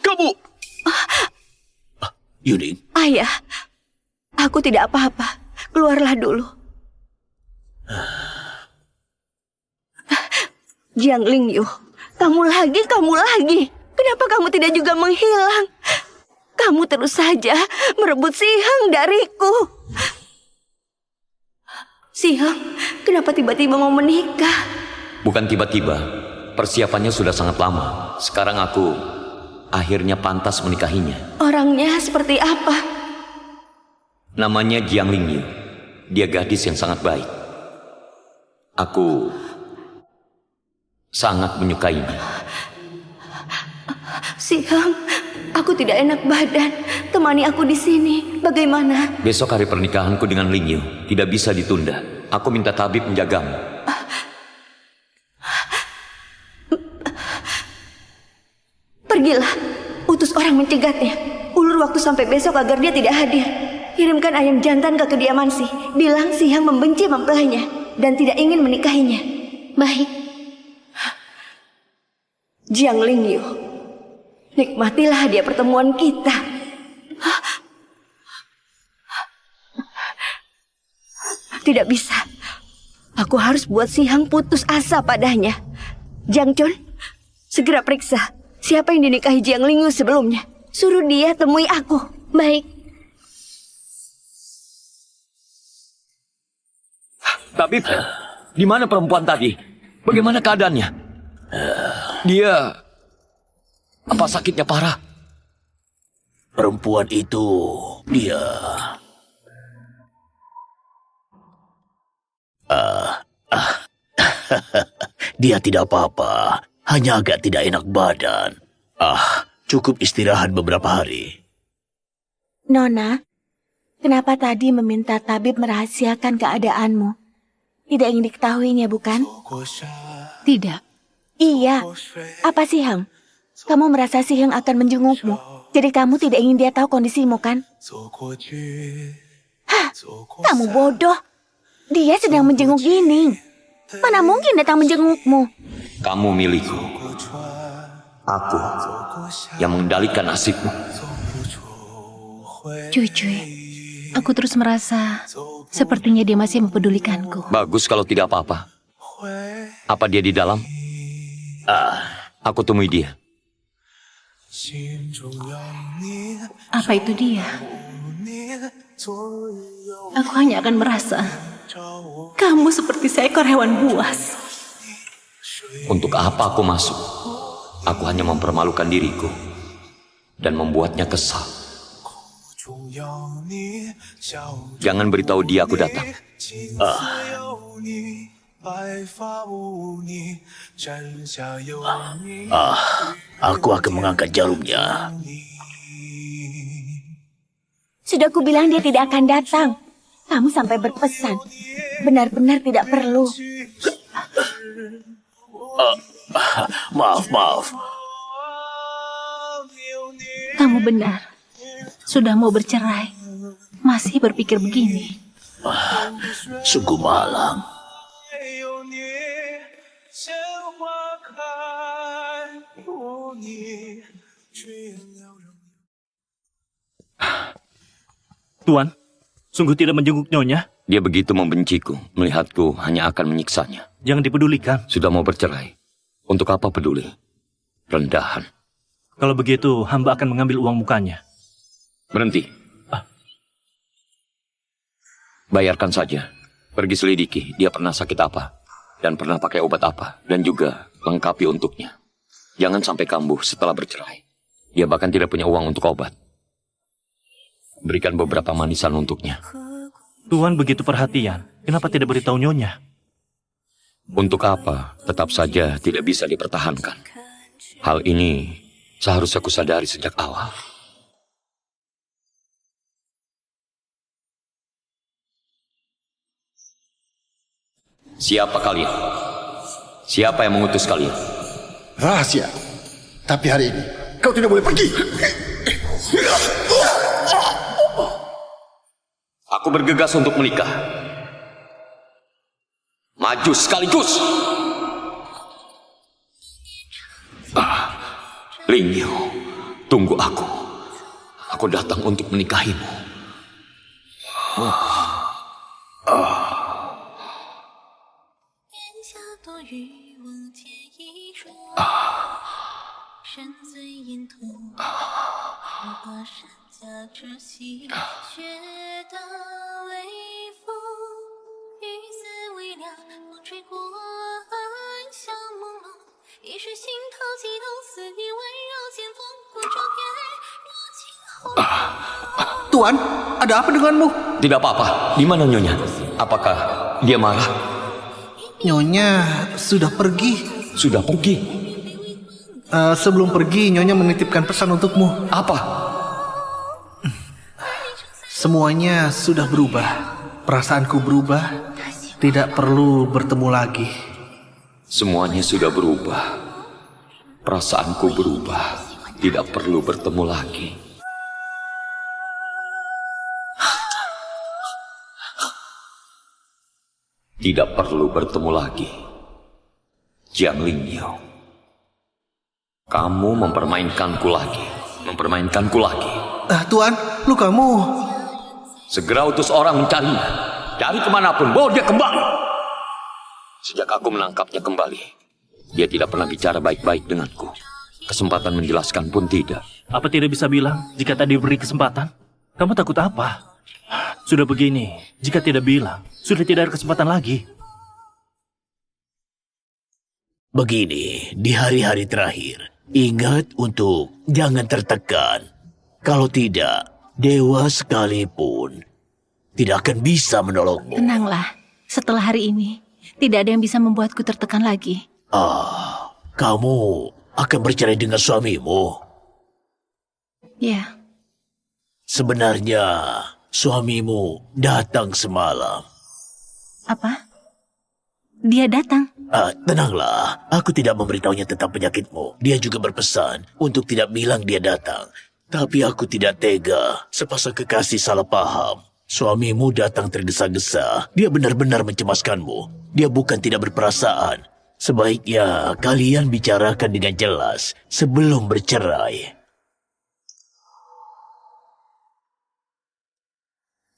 Kamu... Yuning, Ayah, aku tidak apa-apa. Keluarlah dulu. Jiang Lingyu, kamu lagi. Kenapa kamu tidak juga menghilang? Kamu terus saja merebut Sihang dariku. Sihang, kenapa tiba-tiba mau menikah? Bukan tiba-tiba, persiapannya sudah sangat lama. Sekarang aku akhirnya pantas menikahinya. Orangnya seperti apa? Namanya Jiang Lingyu. Dia gadis yang sangat baik. Aku sangat menyukainya. Sihang, aku tidak enak badan. Temani aku di sini. Bagaimana? Besok hari pernikahanku dengan Lingyu tidak bisa ditunda. Aku minta tabib menjagamu. Pergilah, utus orang mencegatnya. Ulur waktu sampai besok agar dia tidak hadir. Kirimkan ayam jantan ke kediaman Si. Bilang Sihang membenci mempelainya dan tidak ingin menikahinya. Baik. Jiang Lingyu, nikmatilah hadiah pertemuan kita. Tidak bisa. Aku harus buat Sihang putus asa padanya. Jiang Chun, segera periksa siapa yang dinikahi Jiang Lingyu sebelumnya. Suruh dia temui aku. Baik. Tabib, di mana perempuan tadi? Bagaimana keadaannya? Dia... apa sakitnya parah? perempuan itu, dia... dia tidak apa-apa, hanya agak tidak enak badan. Cukup istirahat beberapa hari. Nona, kenapa tadi meminta tabib merahasiakan keadaanmu? Tidak ingin diketahuinya, bukan? Tidak. Iya. Apa Sihang? Kamu merasa Sihang akan menjengukmu. Jadi kamu tidak ingin dia tahu kondisimu, kan? Hah, kamu bodoh. Dia sedang menjenguk Yining. Mana mungkin datang menjengukmu? Kamu milikku. Aku yang mengendalikan nasibmu. Cuy, aku terus merasa sepertinya dia masih mempedulikanku. Bagus kalau tidak apa-apa. Apa dia di dalam? Aku temui dia. Apa itu dia? Aku hanya akan merasa kamu seperti seekor hewan buas. Untuk apa aku masuk? Aku hanya mempermalukan diriku dan membuatnya kesal. Jangan beritahu dia aku datang. Aku akan mengangkat jarumnya. Sudah ku bilang dia tidak akan datang. Kamu sampai berpesan. Benar-benar tidak perlu. Maaf. Kamu benar. Sudah mau bercerai. Masih berpikir begini. Sungguh malang. Tuan, sungguh tidak menjenguk Nyonya. Dia begitu membenciku, melihatku hanya akan menyiksanya. Jangan dipedulikan. Sudah mau bercerai. Untuk apa peduli? Rendahan. Kalau begitu, hamba akan mengambil uang mukanya. Berhenti. Bayarkan saja. Pergi selidiki, dia pernah sakit apa. Dan pernah pakai obat apa. Dan juga lengkapi untuknya. Jangan sampai kambuh setelah bercerai. Dia bahkan tidak punya uang untuk obat. Berikan beberapa manisan untuknya. Tuan begitu perhatian. Kenapa tidak beritahu Nyonya? Untuk apa? Tetap saja tidak bisa dipertahankan. Hal ini seharusnya aku sadari sejak awal. Siapa kalian? Siapa yang mengutus kalian? Rahasia. Tapi hari ini kau tidak boleh pergi. Aku bergegas untuk menikah. Maju sekaligus. Ling Yu, tunggu aku. Aku datang untuk menikahimu. Tuan, ada apa denganmu? Tidak apa-apa. Di mana Nyonya? Apakah dia marah? Nyonya sudah pergi. Sudah pergi. Sebelum pergi, Nyonya menitipkan pesan untukmu. Apa? Semuanya sudah berubah. Perasaanku berubah. Tidak perlu bertemu lagi. Semuanya sudah berubah. Perasaanku berubah. Tidak perlu bertemu lagi. Tidak perlu bertemu lagi. Jiang Lingyu, kamu mempermainkanku lagi. Tuan, lukamu. Segera utus orang mencarinya. Cari kemanapun, bawa dia kembali. Sejak aku menangkapnya kembali, dia tidak pernah bicara baik-baik denganku. Kesempatan menjelaskan pun tidak. Apa tidak bisa bilang jika tak diberi kesempatan? Kamu takut apa? Sudah begini, jika tidak bilang, sudah tidak ada kesempatan lagi. Begini, di hari-hari terakhir, ingat untuk jangan tertekan. Kalau tidak, dewa sekalipun tidak akan bisa menolongmu. Tenanglah, setelah hari ini, tidak ada yang bisa membuatku tertekan lagi. Kamu akan bercerai dengan suamimu. Ya, Sebenarnya, suamimu datang semalam. apa? Dia datang. Tenanglah, aku tidak memberitahunya tentang penyakitmu. Dia juga berpesan untuk tidak bilang dia datang. Tapi aku tidak tega, sepasang kekasih salah paham. Suamimu datang tergesa-gesa. Dia benar-benar mencemaskanmu. Dia bukan tidak berperasaan. Sebaiknya kalian bicarakan dengan jelas sebelum bercerai.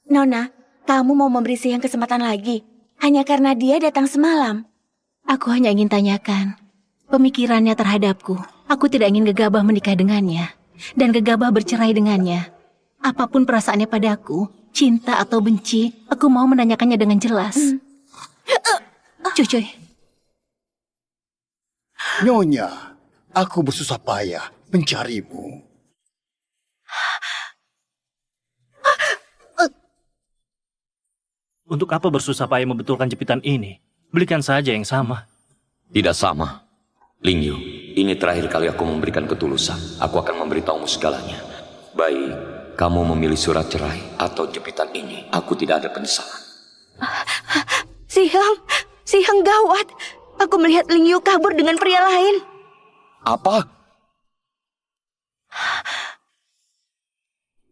Nona, kamu mau memberi Sihang kesempatan lagi? Hanya karena dia datang semalam. Aku hanya ingin tanyakan pemikirannya terhadapku. Aku tidak ingin gegabah menikah dengannya dan gegabah bercerai dengannya. Apapun perasaannya padaku, cinta atau benci, aku mau menanyakannya dengan jelas. Cucuy, Nyonya, aku bersusah payah mencarimu. Untuk apa bersusah payah membetulkan jepitan ini? Belikan saja yang sama. Tidak sama. Ling Yu, ini terakhir kali aku memberikan ketulusan. Aku akan memberitahumu segalanya. Baik, kamu memilih surat cerai atau jepitan ini. Aku tidak ada penyesalan. Sihang gawat. Aku melihat Ling Yu kabur dengan pria lain. Apa?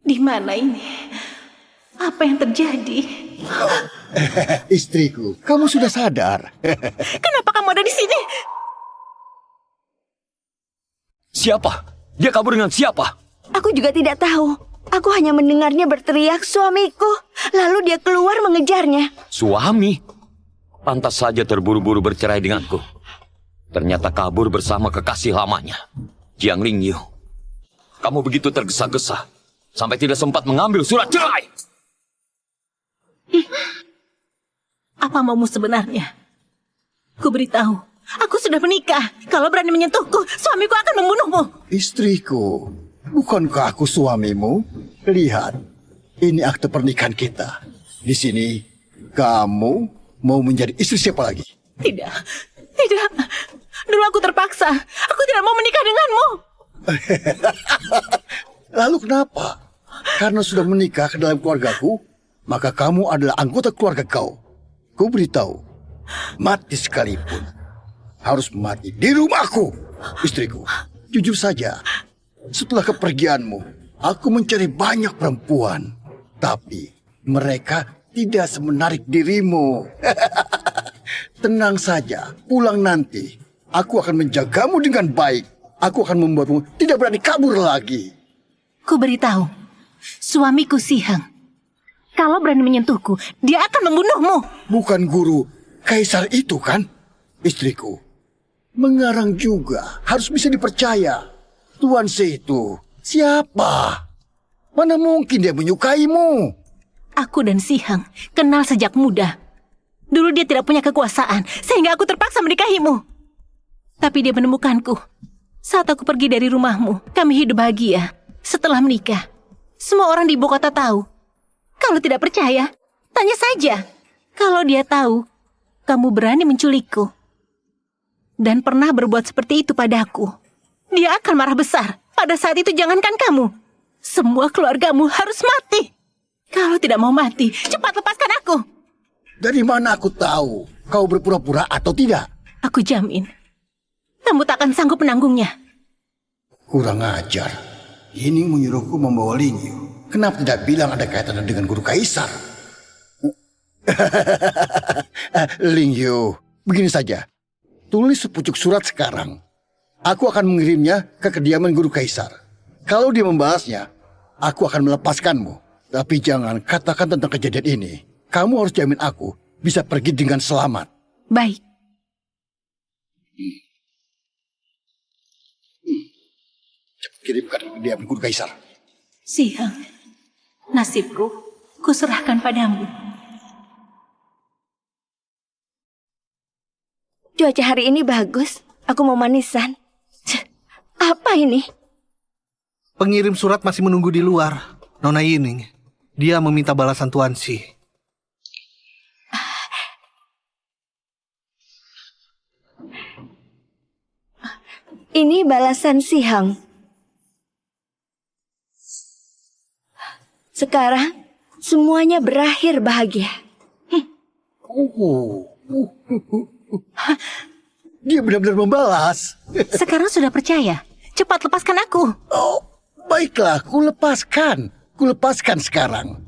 di mana ini? Apa yang terjadi? Istriku, kamu sudah sadar. Kenapa kamu ada di sini? Siapa? Dia kabur dengan siapa? Aku juga tidak tahu. Aku hanya mendengarnya berteriak suamiku. Lalu dia keluar mengejarnya. Suami? Pantas saja terburu-buru bercerai denganku. Ternyata kabur bersama kekasih lamanya, Jiang Lingyu. Kamu begitu tergesa-gesa sampai tidak sempat mengambil surat cerai. Apa maumu sebenarnya? Ku beritahu, aku sudah menikah. Kalau berani menyentuhku, suamiku akan membunuhmu. Istriku, bukankah aku suamimu? Lihat, ini akte pernikahan kita. Di sini, kamu mau menjadi istri siapa lagi? Tidak, tidak. Dulu aku terpaksa. Aku tidak mau menikah denganmu. Lalu kenapa? Karena sudah menikah ke dalam keluargaku, maka kamu adalah anggota keluarga kau. Ku beritahu, mati sekalipun harus mati di rumahku. Istriku, jujur saja, setelah kepergianmu, aku mencari banyak perempuan. Tapi Mereka tidak semenarik dirimu. Tenang saja, pulang nanti. Aku akan menjagamu dengan baik. Aku akan membuatmu tidak berani kabur lagi. Ku beritahu, suamiku Sihang. Kalau berani menyentuhku, dia akan membunuhmu. Bukan guru kaisar itu kan? Istriku. Mengarang juga harus bisa dipercaya. Tuan Se itu siapa? Mana mungkin dia menyukaimu? Aku dan Sihang kenal sejak muda. Dulu dia tidak punya kekuasaan, sehingga aku terpaksa menikahimu. Tapi dia menemukanku. Saat aku pergi dari rumahmu, kami hidup bahagia. Setelah menikah, semua orang di ibu kota tahu. Kalau tidak percaya, tanya saja. Kalau dia tahu, kamu berani menculikku. Dan pernah berbuat seperti itu padaku. Dia akan marah besar. Pada saat itu jangankan kamu. Semua keluargamu harus mati. Kalau tidak mau mati, cepat lepaskan aku. Dari mana aku tahu kau berpura-pura atau tidak? Aku jamin, kamu tak akan sanggup menanggungnya. Kurang ajar. Ini menyuruhku membawa Lingyu. Kenapa tidak bilang ada kaitannya dengan guru kaisar? Lingyu, begini saja. Tulis sepucuk surat sekarang. Aku akan mengirimnya ke kediaman guru kaisar. Kalau dia membalasnya, aku akan melepaskanmu. Tapi jangan katakan tentang kejadian ini. Kamu harus jamin aku bisa pergi dengan selamat. Baik. Cepat kirimkan ke kediaman guru kaisar. Sihang, nasibku kuserahkan padamu. Cuaca hari ini bagus. Aku mau manisan. Apa ini? Pengirim surat masih menunggu di luar. Nona Yining. Dia meminta balasan Tuan Si. Ini balasan Sihang. Sekarang semuanya berakhir bahagia. Dia benar-benar membalas. Sekarang sudah percaya. Cepat lepaskan aku. Oh, baiklah, ku lepaskan. Ku lepaskan sekarang.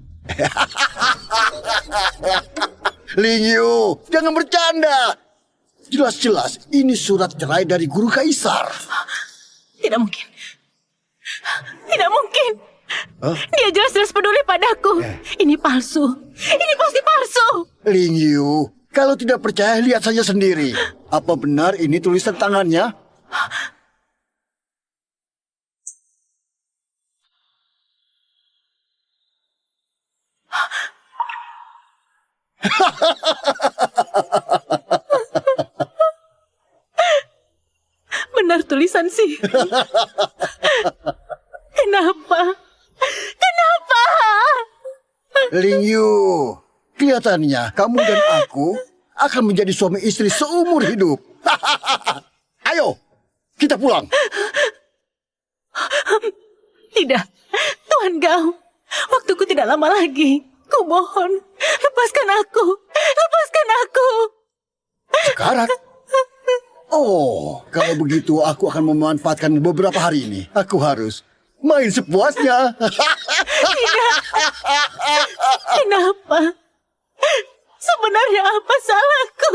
Lingyu, jangan bercanda. Jelas-jelas ini surat cerai dari guru kaisar. Tidak mungkin. Tidak mungkin. Dia jelas-jelas peduli padaku. Ini palsu. Ini pasti palsu. Lingyu, kalau tidak percaya lihat saja sendiri. Apa benar ini tulisan tangannya? Benar tulisan sih. Kenapa? Kenapa? Lingyu, kelihatannya kamu dan aku akan menjadi suami istri seumur hidup. Ayo, kita pulang. Tidak, Tuan Gao. Waktuku tidak lama lagi. Kumohon, lepaskan aku. Lepaskan aku. Sekarang? Oh, kalau begitu aku akan memanfaatkan beberapa hari ini. Aku harus main sepuasnya. Kenapa? Sebenarnya apa salahku?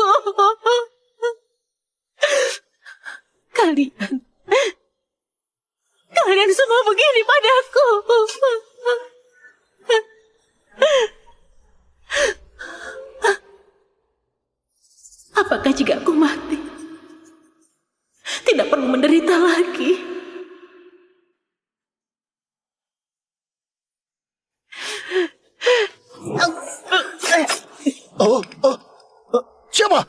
Kalian semua begini padaku. Apakah jika aku mati, tidak perlu menderita lagi? Siapa?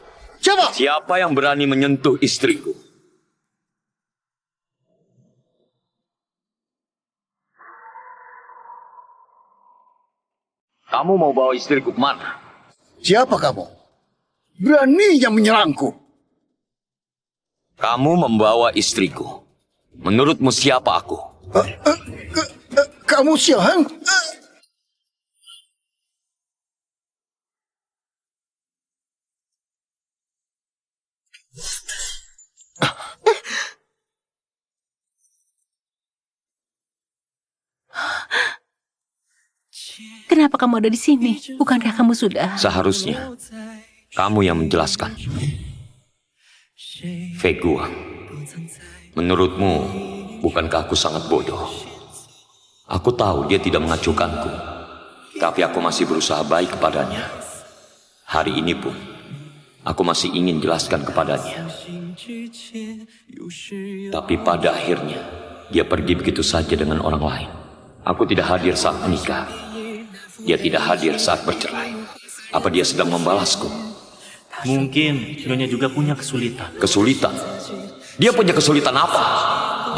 Siapa? Siapa yang berani menyentuh istriku? Kamu mau bawa istriku kemana? Siapa kamu? Beraninya menyerangku. Kamu membawa istriku. Menurutmu siapa aku? Kamu Sihang? Kenapa kamu ada di sini? Bukankah kamu sudah? Seharusnya kamu yang menjelaskan. Fegua, menurutmu bukankah aku sangat bodoh? Aku tahu dia tidak mengacuhkanku, tapi aku masih berusaha baik kepadanya. Hari ini pun, aku masih ingin jelaskan kepadanya. Tapi pada akhirnya, dia pergi begitu saja dengan orang lain. Aku tidak hadir saat menikah. Dia tidak hadir saat bercerai. Apa dia sedang membalasku? Mungkin Nyonya juga punya kesulitan. Kesulitan? Dia punya kesulitan apa?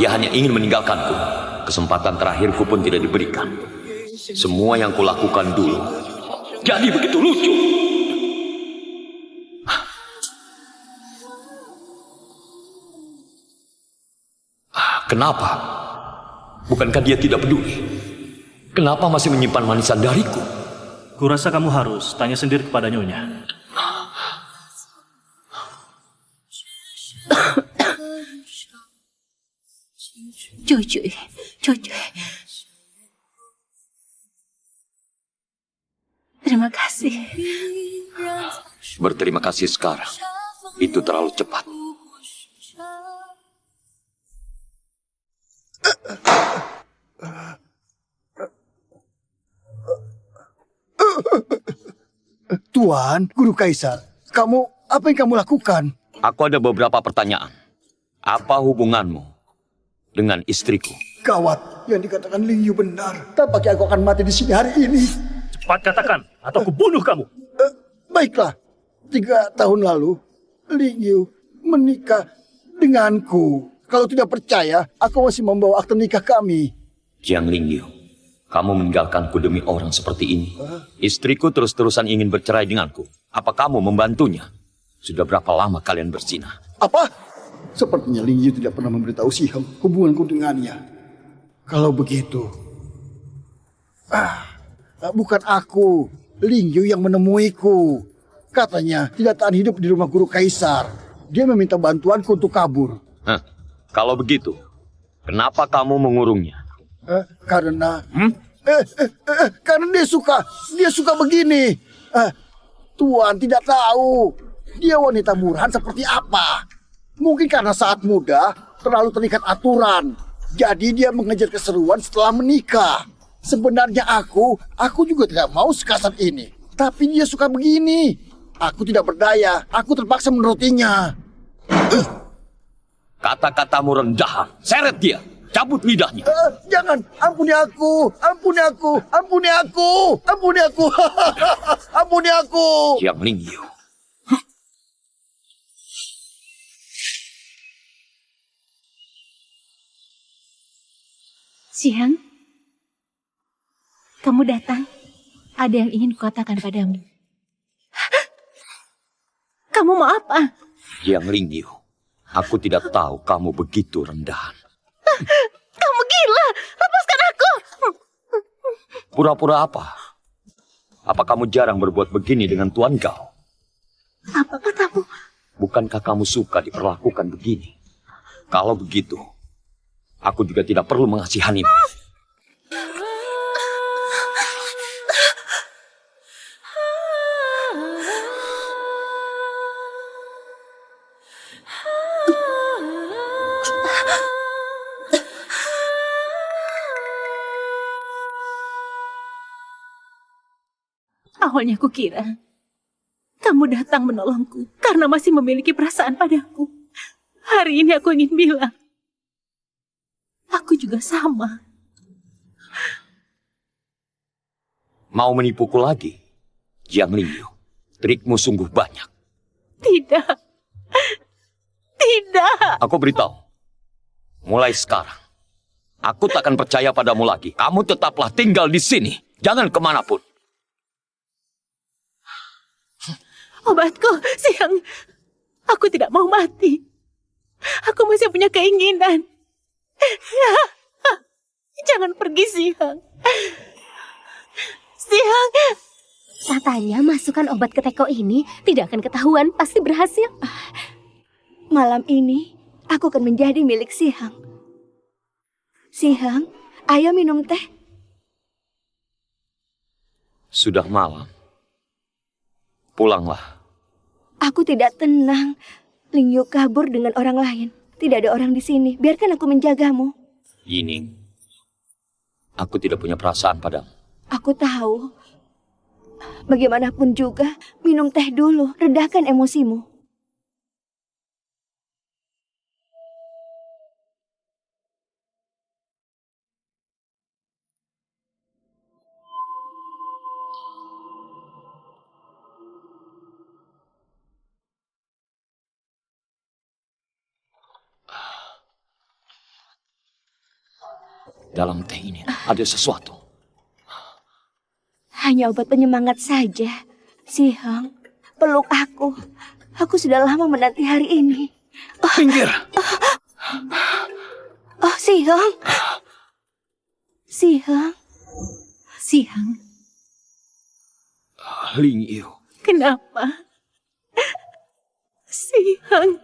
Dia hanya ingin meninggalkanku. Kesempatan terakhirku pun tidak diberikan. Semua yang kulakukan dulu jadi begitu lucu. Kenapa? Bukankah dia tidak peduli? Kenapa masih menyimpan manisan dariku? Kurasa kamu harus tanya sendiri kepada Nyonya. Cuy. Terima kasih. Berterima kasih sekarang. Itu terlalu cepat. Tuan, Guru Kaisar, apa yang kamu lakukan? Aku ada beberapa pertanyaan. Apa hubunganmu dengan istriku? Gawat, yang dikatakan Ling Yu benar. Tampaknya aku akan mati di sini hari ini. Cepat katakan, atau aku bunuh kamu. Baiklah, 3 tahun lalu, Ling Yu menikah denganku. Kalau tidak percaya, aku masih membawa akte nikah kami. Jiang Lingyu, kamu meninggalkanku demi orang seperti ini. Istriku terus-terusan ingin bercerai denganku. Apa kamu membantunya? Sudah berapa lama kalian berzina? Apa? Sepertinya Ling Yu tidak pernah memberitahu Siheng hubunganku dengannya. Kalau begitu, bukan aku, Ling Yu yang menemuiku. Katanya tidak tahan hidup di rumah Guru Kaisar. Dia meminta bantuanku untuk kabur. Kalau begitu, kenapa kamu mengurungnya? Karena dia suka begini. Tuan tidak tahu dia wanita murahan seperti apa. Mungkin karena saat muda terlalu terikat aturan. Jadi dia mengejar keseruan setelah menikah. Sebenarnya aku juga tidak mau sekasar ini. Tapi dia suka begini. Aku tidak berdaya. Aku terpaksa menurutinya. Kata-katamu rendahan. Seret dia. Cabut lidahnya. Jangan. Ampuni aku. Ampuni aku. Ampuni aku. Ampuni aku. Ampuni aku. Jiang Lingyu. Siang, kamu datang. Ada yang ingin kukatakan padamu. Kamu mau apa? Jiang Lingyu, aku tidak tahu kamu begitu rendahan. Kamu gila! Lepaskan aku! Pura-pura apa? Apa kamu jarang berbuat begini dengan Tuan Gao? Apa katamu? Bukankah kamu suka diperlakukan begini? Kalau begitu, aku juga tidak perlu mengasihanimu. Awalnya kukira kamu datang menolongku karena masih memiliki perasaan padaku. Hari ini aku ingin bilang, aku juga sama. Mau menipuku lagi? Jiang Lingyu, trikmu sungguh banyak. Tidak. Tidak. Aku beritahu, mulai sekarang, aku tak akan percaya padamu lagi. Kamu tetaplah tinggal di sini. Jangan kemanapun. Obatku, Siang. Aku tidak mau mati. Aku masih punya keinginan. Jangan pergi, Siang. Siang. Katanya masukkan obat ke teko ini tidak akan ketahuan, pasti berhasil. Malam ini, aku akan menjadi milik Sihang. Sihang, ayo minum teh. Sudah malam. Pulanglah. Aku tidak tenang. Lingyu kabur dengan orang lain. Tidak ada orang di sini. Biarkan aku menjagamu. Yining, aku tidak punya perasaan padamu. Aku tahu. Bagaimanapun juga, minum teh dulu. Redahkan emosimu. Dalam teh ini ada sesuatu. Hanya obat penyemangat saja. Si Heng, peluk aku. Aku sudah lama menanti hari ini. Pinggir! Oh, Si Heng. Si Heng. Siang, Ling Yu. kenapa? Siang.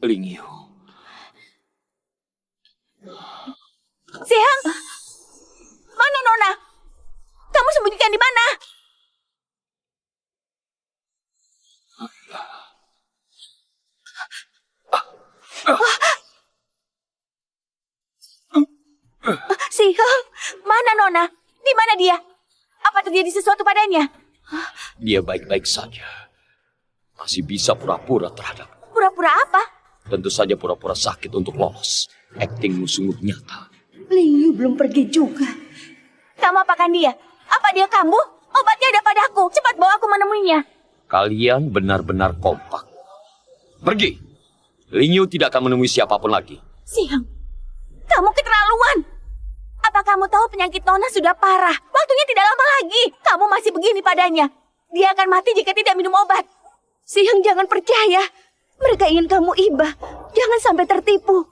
Ling Yu. Si Heng. Mana Nona? Kamu sembunyikan di mana? Si Heng, mana Nona? Di mana dia? Apa terjadi sesuatu padanya? Dia baik-baik saja. Masih bisa pura-pura terhadap. Pura-pura apa? Tentu saja pura-pura sakit untuk lolos. Aktingmu sungguh nyata. Lingyu belum pergi juga. Kamu apakan dia? Apa dia kambuh? Obatnya ada padaku. Cepat bawa aku menemuinya. Kalian benar-benar kompak. Pergi. Ling Yu tidak akan menemui siapapun lagi. Siang, kamu keterlaluan. Apa kamu tahu penyakit Nona sudah parah? Waktunya tidak lama lagi. Kamu masih begini padanya. Dia akan mati jika tidak minum obat. Siang, jangan percaya. Mereka ingin kamu iba. Jangan sampai tertipu.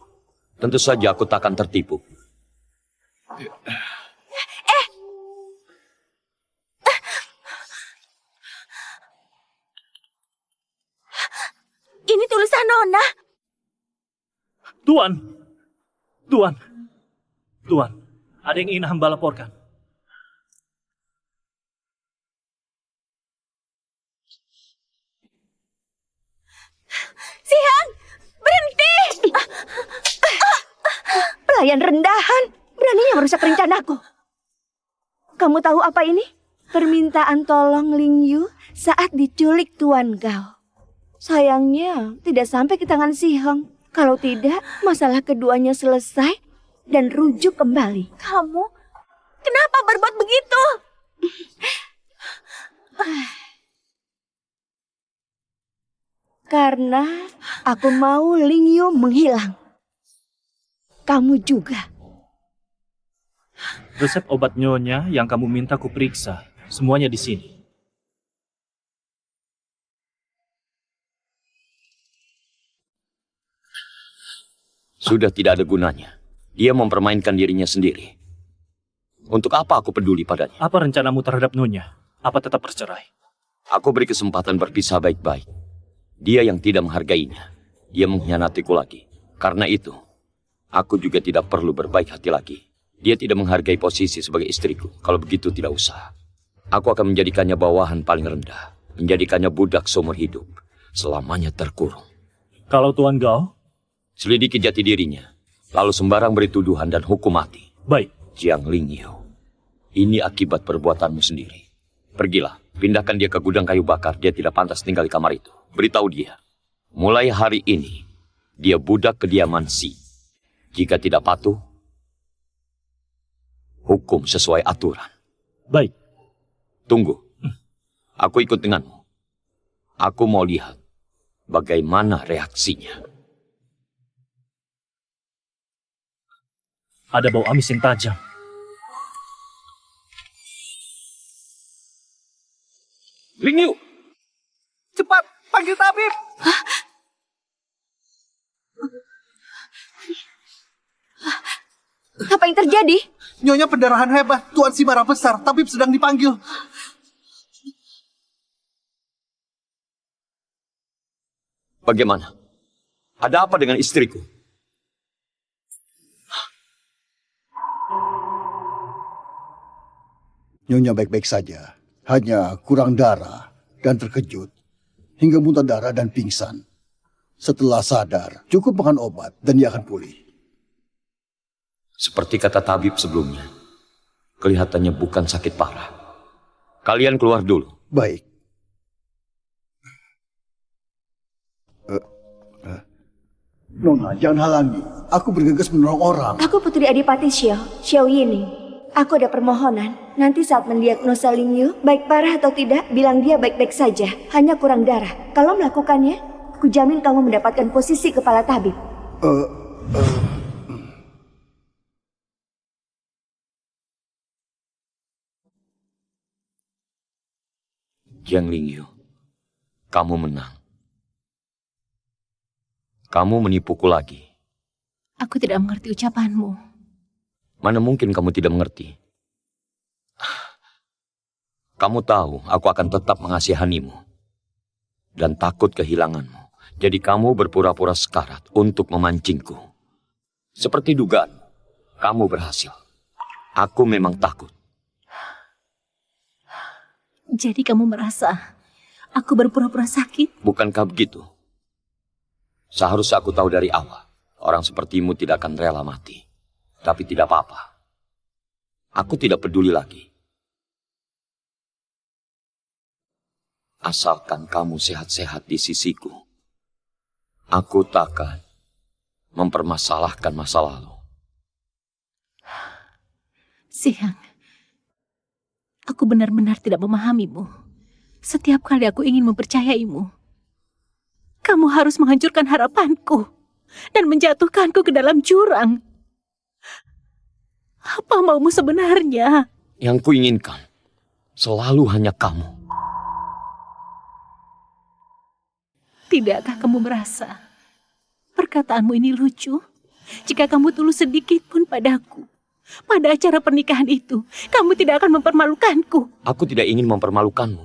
Tentu saja aku takkan tertipu. Ini tulisan Nona. Tuan! Tuan! Tuan, ada yang ingin hamba laporkan. Siang, berhenti! Pelayan rendahan. Beraninya merusak rencanaku. Kamu tahu apa ini? Permintaan tolong Ling Yu saat diculik Tuan Gao. Sayangnya tidak sampai ke tangan Si Heng. Kalau tidak, masalah keduanya selesai dan rujuk kembali. Kamu kenapa berbuat begitu? Karena aku mau Ling Yu menghilang. Kamu juga. Resep obat nyonya yang kamu minta ku periksa, semuanya di sini. Sudah tidak ada gunanya. Dia mempermainkan dirinya sendiri. Untuk apa aku peduli padanya? Apa rencanamu terhadap Nyonya? Apa tetap bercerai? Aku beri kesempatan berpisah baik-baik. Dia yang tidak menghargainya. Dia mengkhianatiku lagi. Karena itu, aku juga tidak perlu berbaik hati lagi. Dia tidak menghargai posisi sebagai istriku. Kalau begitu tidak usah. Aku akan menjadikannya bawahan paling rendah. Menjadikannya budak seumur hidup. Selamanya terkurung. Kalau Tuan Gao? Selidiki jati dirinya. Lalu sembarang beri tuduhan dan hukum mati. Baik. Jiang Lingyu. Ini akibat perbuatanmu sendiri. Pergilah, pindahkan dia ke gudang kayu bakar. Dia tidak pantas tinggal di kamar itu. Beritahu dia. Mulai hari ini, dia budak kediaman Si. Jika tidak patuh, hukum sesuai aturan. Baik. Tunggu. Aku ikut denganmu. Aku mau lihat bagaimana reaksinya. Ada bau amis yang tajam. Lingyu! Cepat, panggil tabib. Apa yang terjadi? Nyonya pendarahan hebat, Tuan Si marah besar, tabib sedang dipanggil. Bagaimana? Ada apa dengan istriku? Nyonya baik-baik saja. Hanya kurang darah dan terkejut. Hingga muntah darah dan pingsan. Setelah sadar, cukup makan obat dan dia akan pulih. Seperti kata tabib sebelumnya, kelihatannya bukan sakit parah. Kalian keluar dulu. Baik. Nona, jangan halangi. Aku bergegas menolong orang. Aku Putri Adipati Xiao Yini. Aku ada permohonan. Nanti saat mendiagnosa Ling Yu, baik parah atau tidak, bilang dia baik-baik saja. Hanya kurang darah. Kalau melakukannya, aku jamin kamu mendapatkan posisi kepala tabib. Jiang Lingyu, kamu menang. Kamu menipuku lagi. Aku tidak mengerti ucapanmu. Mana mungkin kamu tidak mengerti? Kamu tahu aku akan tetap mengasihanimu dan takut kehilanganmu. Jadi kamu berpura-pura sekarat untuk memancingku. Seperti dugaan, kamu berhasil. Aku memang takut. Jadi kamu merasa aku berpura-pura sakit? Bukankah begitu? Seharusnya aku tahu dari awal. Orang sepertimu tidak akan rela mati. Tapi tidak apa-apa. Aku tidak peduli lagi. Asalkan kamu sehat-sehat di sisiku. Aku takkan mempermasalahkan masa lalu. Siang, aku benar-benar tidak memahamimu. Setiap kali aku ingin mempercayaimu, kamu harus menghancurkan harapanku dan menjatuhkanku ke dalam jurang. Apa maumu sebenarnya? Yang kuinginkan selalu hanya kamu. Tidakkah kamu merasa perkataanmu ini lucu? Jika kamu tulus sedikit pun padaku, pada acara pernikahan itu, kamu tidak akan mempermalukanku. Aku tidak ingin mempermalukanmu.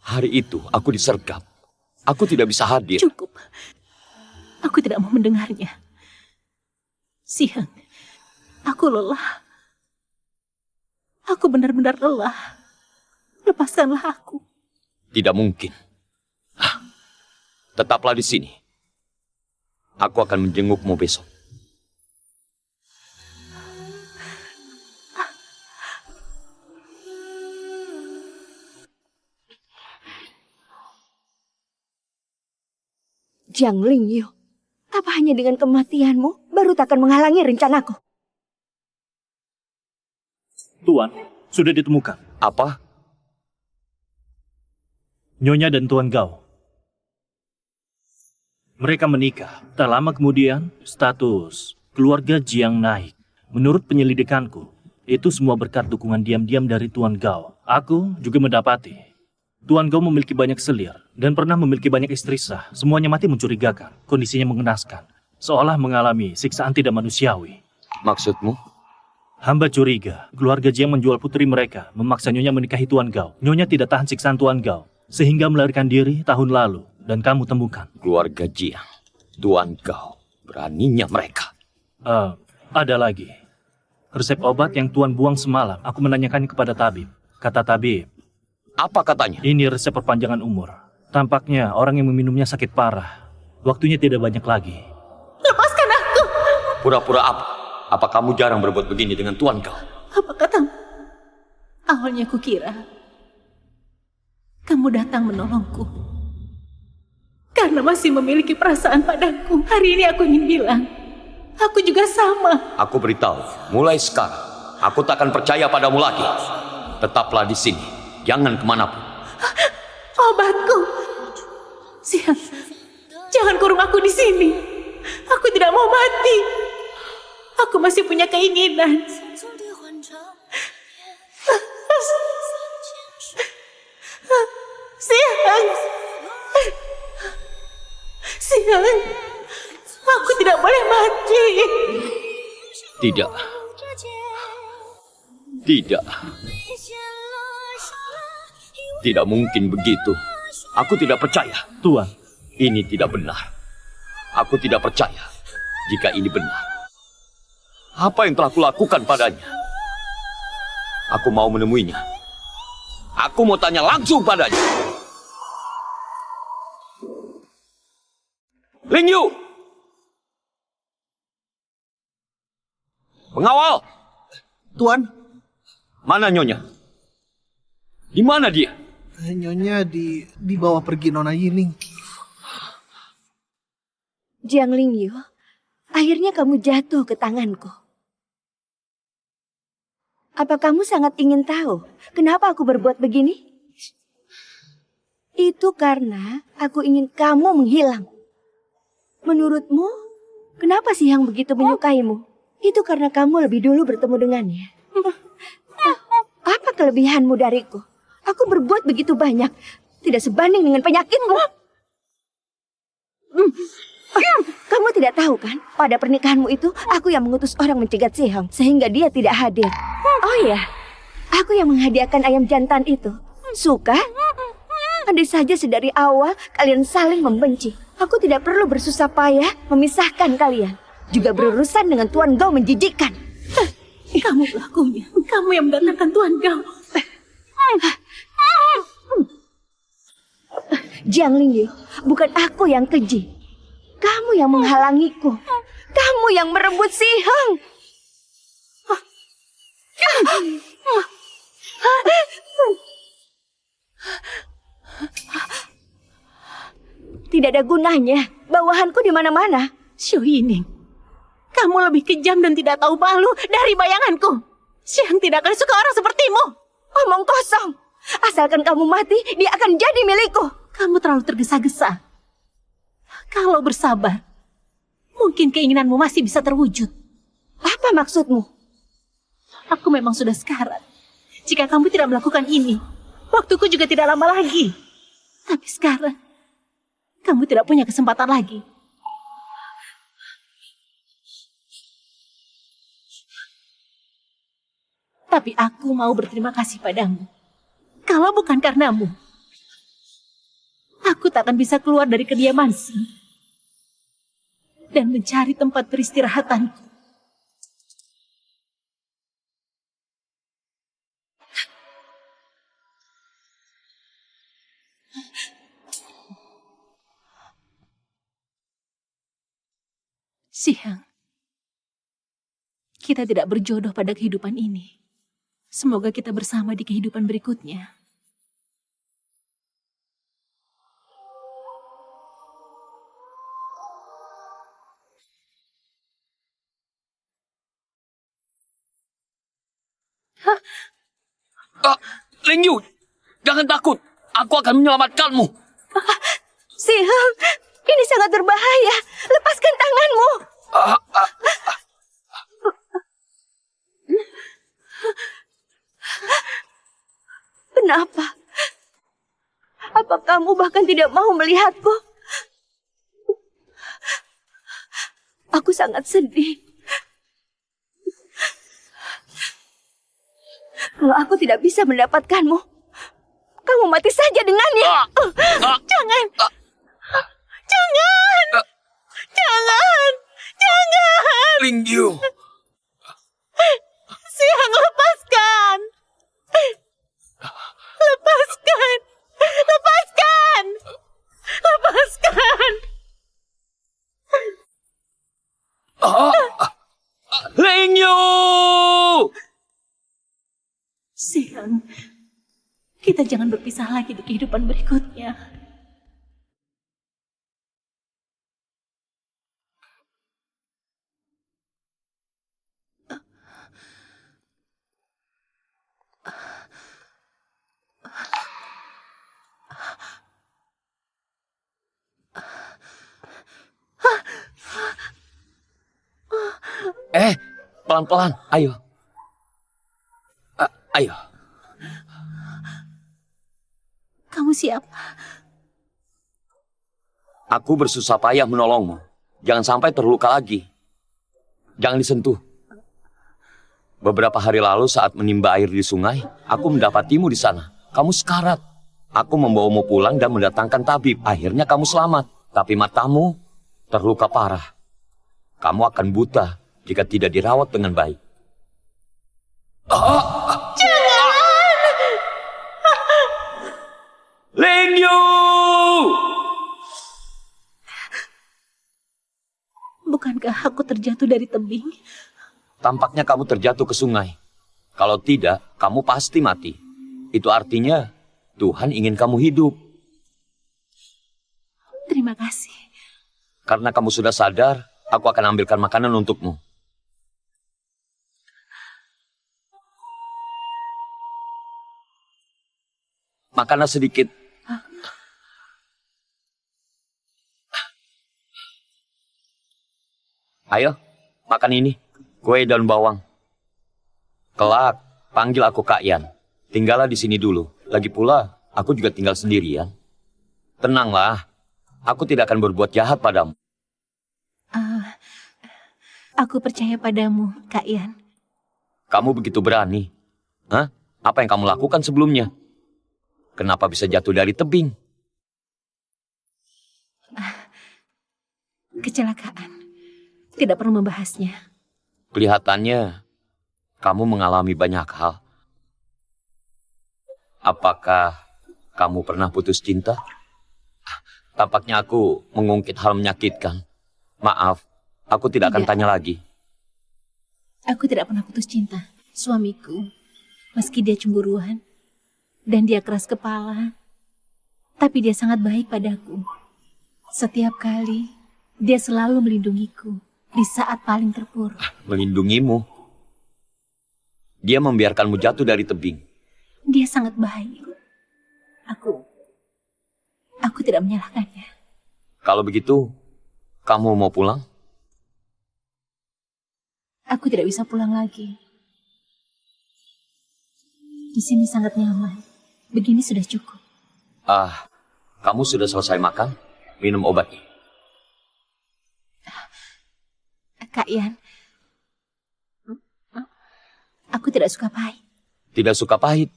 Hari itu aku disergap. Aku tidak bisa hadir. Cukup. Aku tidak mau mendengarnya. Siang, aku lelah. Aku benar-benar lelah. Lepaskanlah aku. Tidak mungkin. Tetaplah di sini. Aku akan menjengukmu besok. Jiang Lingyu, apa hanya dengan kematianmu baru takkan menghalangi rencanaku? Tuan, sudah ditemukan. Apa? Nyonya dan Tuan Gao. Mereka menikah. Tak lama kemudian, status keluarga Jiang naik. Menurut penyelidikanku, itu semua berkat dukungan diam-diam dari Tuan Gao. Aku juga mendapati Tuan Gao memiliki banyak selir dan pernah memiliki banyak istri sah. Semuanya mati mencurigakan. Kondisinya mengenaskan. Seolah mengalami siksaan tidak manusiawi. Maksudmu? Hamba curiga, keluarga Jiang menjual putri mereka, memaksa Nyonya menikahi Tuan Gao. Nyonya tidak tahan siksaan Tuan Gao, sehingga melarikan diri tahun lalu. Dan kamu temukan. Keluarga Jiang, Tuan Gao, beraninya mereka. Ada lagi. Resep obat yang Tuan buang semalam, aku menanyakannya kepada tabib. Kata tabib, apa katanya? ini resep perpanjangan umur. Tampaknya orang yang meminumnya sakit parah. Waktunya tidak banyak lagi. Lepaskan aku! Pura-pura apa? Apa kamu jarang berbuat begini dengan Tuan Gao? Apa katamu? Awalnya kukira kamu datang menolongku karena masih memiliki perasaan padaku. Hari ini aku ingin bilang, aku juga sama. Aku beritahu, mulai sekarang, aku tak akan percaya padamu lagi. Tetaplah di sini, jangan kemanapun. Obatku. Siang, jangan kurung aku di sini. Aku tidak mau mati. Aku masih punya keinginan. Siang. Siang. Aku tidak boleh mati. Tidak. Tidak. Tidak mungkin begitu. Aku tidak percaya. Tuan, Ini tidak benar. Aku tidak percaya jika ini benar. Apa yang telah kulakukan padanya? Aku mau menemuinya Aku mau tanya langsung padanya. Ling Yu! Pengawal! Tuan, Mana Nyonya? Di mana dia? Nyonya dibawa pergi Nona Yining. Jiang Lingyu, akhirnya kamu jatuh ke tanganku. Apa kamu sangat ingin tahu kenapa aku berbuat begini? Itu karena aku ingin kamu menghilang. Menurutmu, kenapa sih yang begitu menyukaimu? Itu karena kamu lebih dulu bertemu dengannya. Apa kelebihanmu dariku? Aku berbuat begitu banyak, tidak sebanding dengan penyakitmu. Kamu tidak tahu kan, pada pernikahanmu itu, aku yang mengutus orang mencegat Si Heng, sehingga dia tidak hadir. Oh ya, aku yang menghadiahkan ayam jantan itu. Suka? Andai saja sedari awal kalian saling membenci. Aku tidak perlu bersusah payah memisahkan kalian. Juga berurusan dengan Tuan Gao menjijikkan. Kamu pelakunya. Kamu yang mendatangkan Tuan Gao. Jiang Lingyu, bukan aku yang keji. Kamu yang menghalangiku. Kamu yang merebut Si Heng. Tidak ada gunanya. Bawahanku di mana-mana. Xiu Yining, kamu lebih kejam dan tidak tahu malu dari bayanganku. Xiang tidak akan suka orang sepertimu. Omong kosong. Asalkan kamu mati, dia akan jadi milikku. Kamu terlalu tergesa-gesa. Kalau bersabar, mungkin keinginanmu masih bisa terwujud. Apa maksudmu? Aku memang sudah sekarat. Jika kamu tidak melakukan ini, waktuku juga tidak lama lagi. Tapi sekarang, kamu tidak punya kesempatan lagi. Tapi aku mau berterima kasih padamu. Kalau bukan karenamu, aku tak akan bisa keluar dari kediaman Si dan mencari tempat beristirahatanku. Siang, kita tidak berjodoh pada kehidupan ini. Semoga kita bersama di kehidupan berikutnya. Ling Yu, jangan takut. Aku akan menyelamatkanmu. Si Heng, ini sangat berbahaya. Lepaskan tanganmu. Kenapa? Apa kamu bahkan tidak mau melihatku? Aku sangat sedih. Kalau aku tidak bisa mendapatkanmu, kamu mati saja dengannya. Jangan. Jangan. Jangan. Jangan. Ling Yu. Siang, lepaskan. Lepaskan. Lepaskan. Lepaskan. Ling Yu. Siang, kita jangan berpisah lagi di kehidupan berikutnya. Pelan-pelan. Ayo. Ayo. Kamu siapa? Aku bersusah payah menolongmu. Jangan sampai terluka lagi. Jangan disentuh. Beberapa hari lalu saat menimba air di sungai, aku mendapatimu di sana. Kamu sekarat. Aku membawamu pulang dan mendatangkan tabib. Akhirnya kamu selamat. Tapi matamu terluka parah. Kamu akan buta jika tidak dirawat dengan baik. Jangan! Bukankah aku terjatuh dari tebing? Tampaknya kamu terjatuh ke sungai. Kalau tidak, kamu pasti mati. Itu artinya Tuhan ingin kamu hidup. Terima kasih. Karena kamu sudah sadar, aku akan ambilkan makanan untukmu. Makanlah sedikit. Ayo, makan ini. Kue daun bawang. Kelak, panggil aku Kak Yan. Tinggallah di sini dulu. Lagi pula, aku juga tinggal sendirian. Tenanglah, aku tidak akan berbuat jahat padamu. Aku percaya padamu, Kak Yan. Kamu begitu berani. Hah? Apa yang kamu lakukan sebelumnya? Kenapa bisa jatuh dari tebing? Kecelakaan. Tidak perlu membahasnya. Kelihatannya kamu mengalami banyak hal. Apakah kamu pernah putus cinta? Tampaknya aku mengungkit hal menyakitkan. Maaf, aku tidak akan Tidak. tanya lagi. Aku tidak pernah putus cinta. Suamiku, meski dia cemburuan dan dia keras kepala, tapi dia sangat baik padaku. Setiap kali, dia selalu melindungiku di saat paling terpuruk. Melindungimu. Dia membiarkanmu jatuh dari tebing. Dia sangat baik. Aku tidak menyalahkannya. Kalau begitu, kamu mau pulang? Aku tidak bisa pulang lagi. Di sini sangat nyaman. Begini sudah cukup. Kamu sudah selesai makan? Minum obatnya. Kak Yan, aku tidak suka pahit. Tidak suka pahit.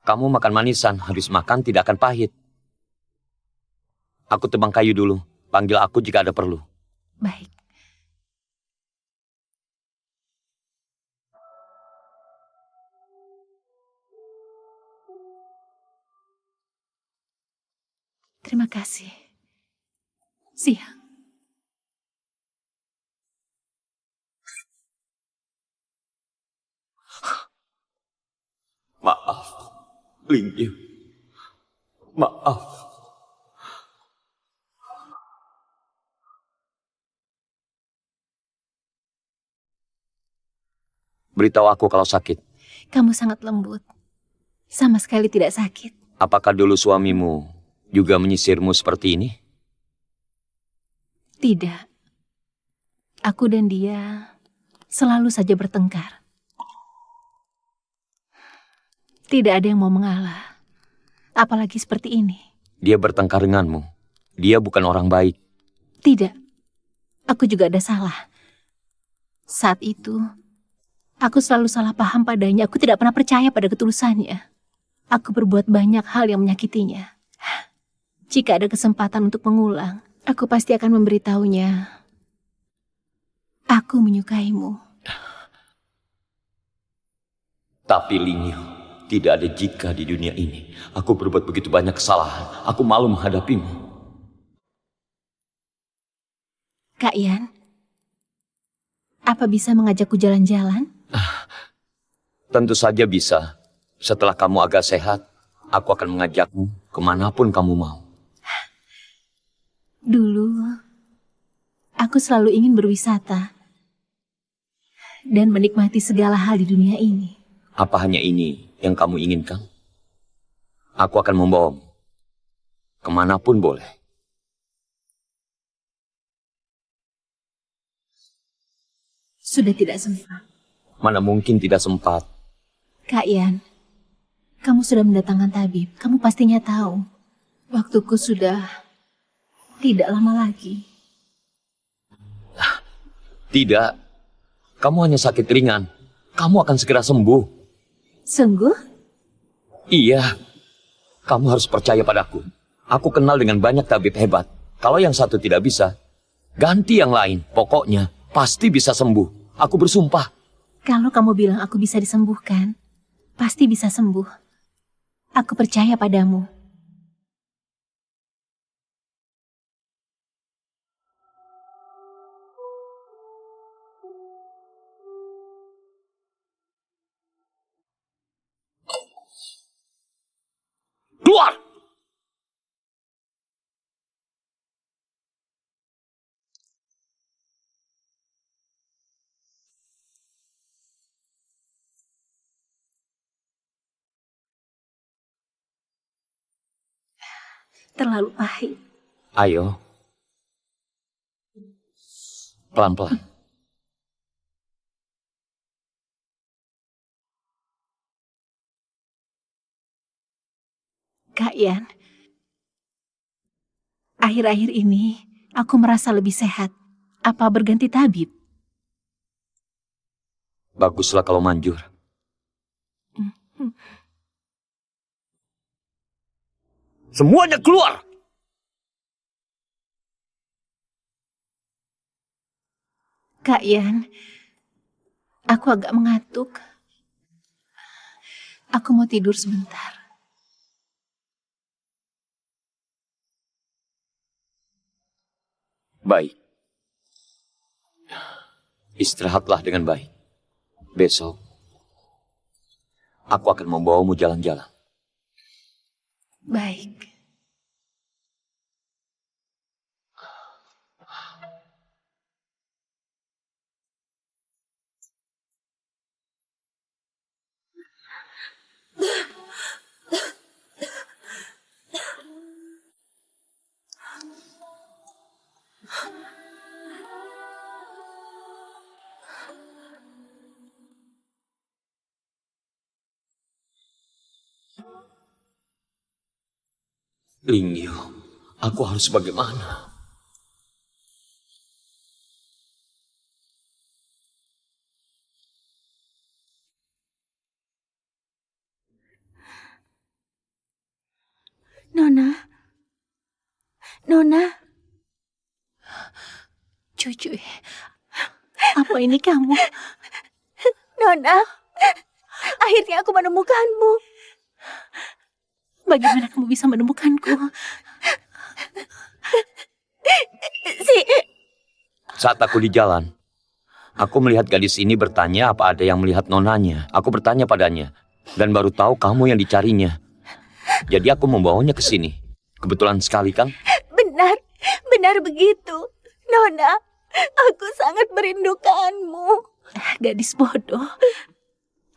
Kamu makan manisan, habis makan tidak akan pahit. Aku tebang kayu dulu. Panggil aku jika ada perlu. Baik. Terima kasih. Siang. Maaf, Lingyu. Maaf. Beritahu aku kalau sakit. Kamu sangat lembut. Sama sekali tidak sakit. Apakah dulu suamimu juga menyisirmu seperti ini? Tidak. Aku dan dia selalu saja bertengkar. Tidak ada yang mau mengalah. Apalagi seperti ini. Dia bertengkar denganmu. Dia bukan orang baik. Tidak. Aku juga ada salah. Saat itu, aku selalu salah paham padanya. Aku tidak pernah percaya pada ketulusannya. Aku berbuat banyak hal yang menyakitinya. Jika ada kesempatan untuk mengulang, aku pasti akan memberitahunya. Aku menyukaimu. Tapi Lingyu, tidak ada jika di dunia ini. Aku berbuat begitu banyak kesalahan. Aku malu menghadapimu. Kak Yan, apa bisa mengajakku jalan-jalan? Tentu saja bisa. Setelah kamu agak sehat, aku akan mengajakmu kemanapun kamu mau. Dulu, aku selalu ingin berwisata dan menikmati segala hal di dunia ini. Apa hanya ini yang kamu inginkan? Aku akan membawamu kemanapun boleh. Sudah tidak sempat. Mana mungkin tidak sempat. Kak Yan, kamu sudah mendatangkan tabib. Kamu pastinya tahu. Waktuku sudah tidak lama lagi. Tidak. Kamu hanya sakit ringan. Kamu akan segera sembuh. Sungguh? Iya. Kamu harus percaya padaku. Aku kenal dengan banyak tabib hebat. Kalau yang satu tidak bisa, ganti yang lain. Pokoknya, pasti bisa sembuh. Aku bersumpah. Kalau kamu bilang aku bisa disembuhkan, pasti bisa sembuh. Aku percaya padamu. terlalu pahit. Ayo. Pelan-pelan. Kak Yan, akhir-akhir ini aku merasa lebih sehat. Apa berganti tabib? Baguslah kalau manjur. Semuanya keluar! Kak Yan, aku agak mengantuk. Aku mau tidur sebentar. Baik. Istirahatlah dengan baik. Besok, aku akan membawamu jalan-jalan. Baik. Lingyu, aku harus bagaimana? Nona. Nona. Cucu, apa ini kamu? Nona. Akhirnya aku menemukanmu. Bagaimana kamu bisa menemukanku? Saat aku di jalan, aku melihat gadis ini bertanya apa ada yang melihat nonanya. Aku bertanya padanya, dan baru tahu kamu yang dicarinya. Jadi aku membawanya ke sini. Kebetulan sekali kan? Benar begitu. Nona, aku sangat merindukanmu. Gadis bodoh,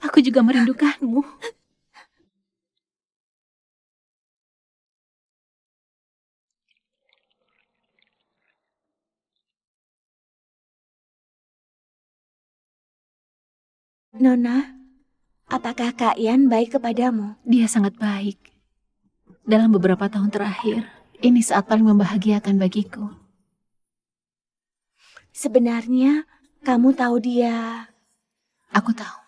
aku juga merindukanmu. Nona, apakah Kak Yan baik kepadamu? Dia sangat baik. Dalam beberapa tahun terakhir, ini saat paling membahagiakan bagiku. Sebenarnya, kamu tahu dia... Aku tahu.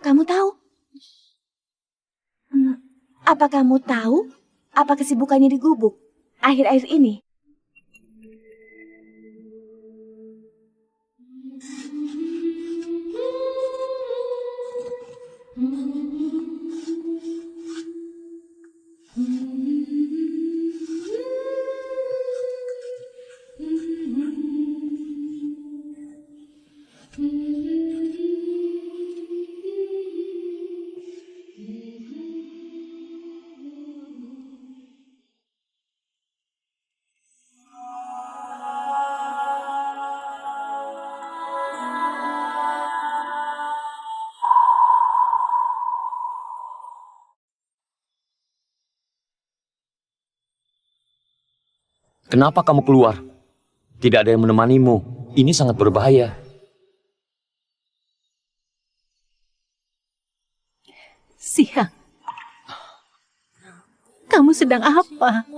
Kamu tahu? Apa kamu tahu apa kesibukannya di gubuk akhir-akhir ini? Kenapa kamu keluar? Tidak ada yang menemanimu. Ini sangat berbahaya. Siang, kamu sedang apa?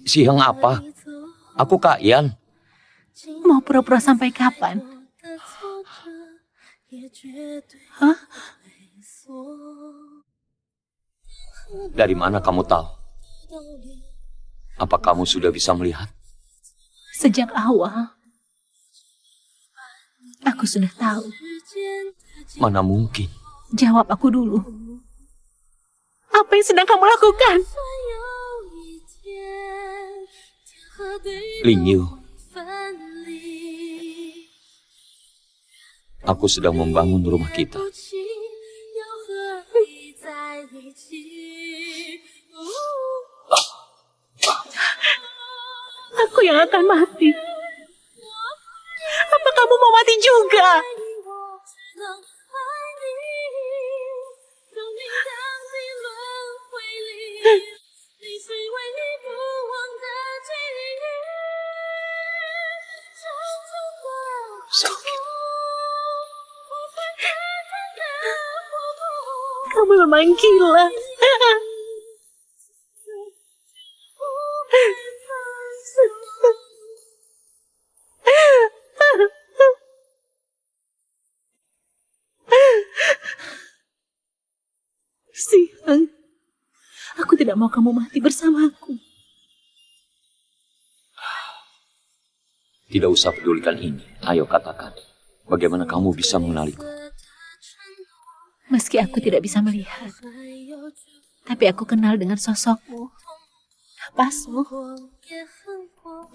Siang apa? Aku Kak Yan. Mau pura-pura sampai kapan? Hah? Dari mana kamu tahu? Apa kamu sudah bisa melihat? Sejak awal, aku sudah tahu. Mana mungkin? Jawab aku dulu. Apa yang sedang kamu lakukan? Lingyu, aku sedang membangun rumah kita. Aku yang akan mati. Apa kamu mau mati juga? Sakit. Kamu memang gila. Siang, aku tidak mau kamu mati bersamaku. Tidak usah pedulikan ini. Ayo katakan, bagaimana kamu bisa mengenaliku? Meski aku tidak bisa melihat, tapi aku kenal dengan sosokmu, napasmu.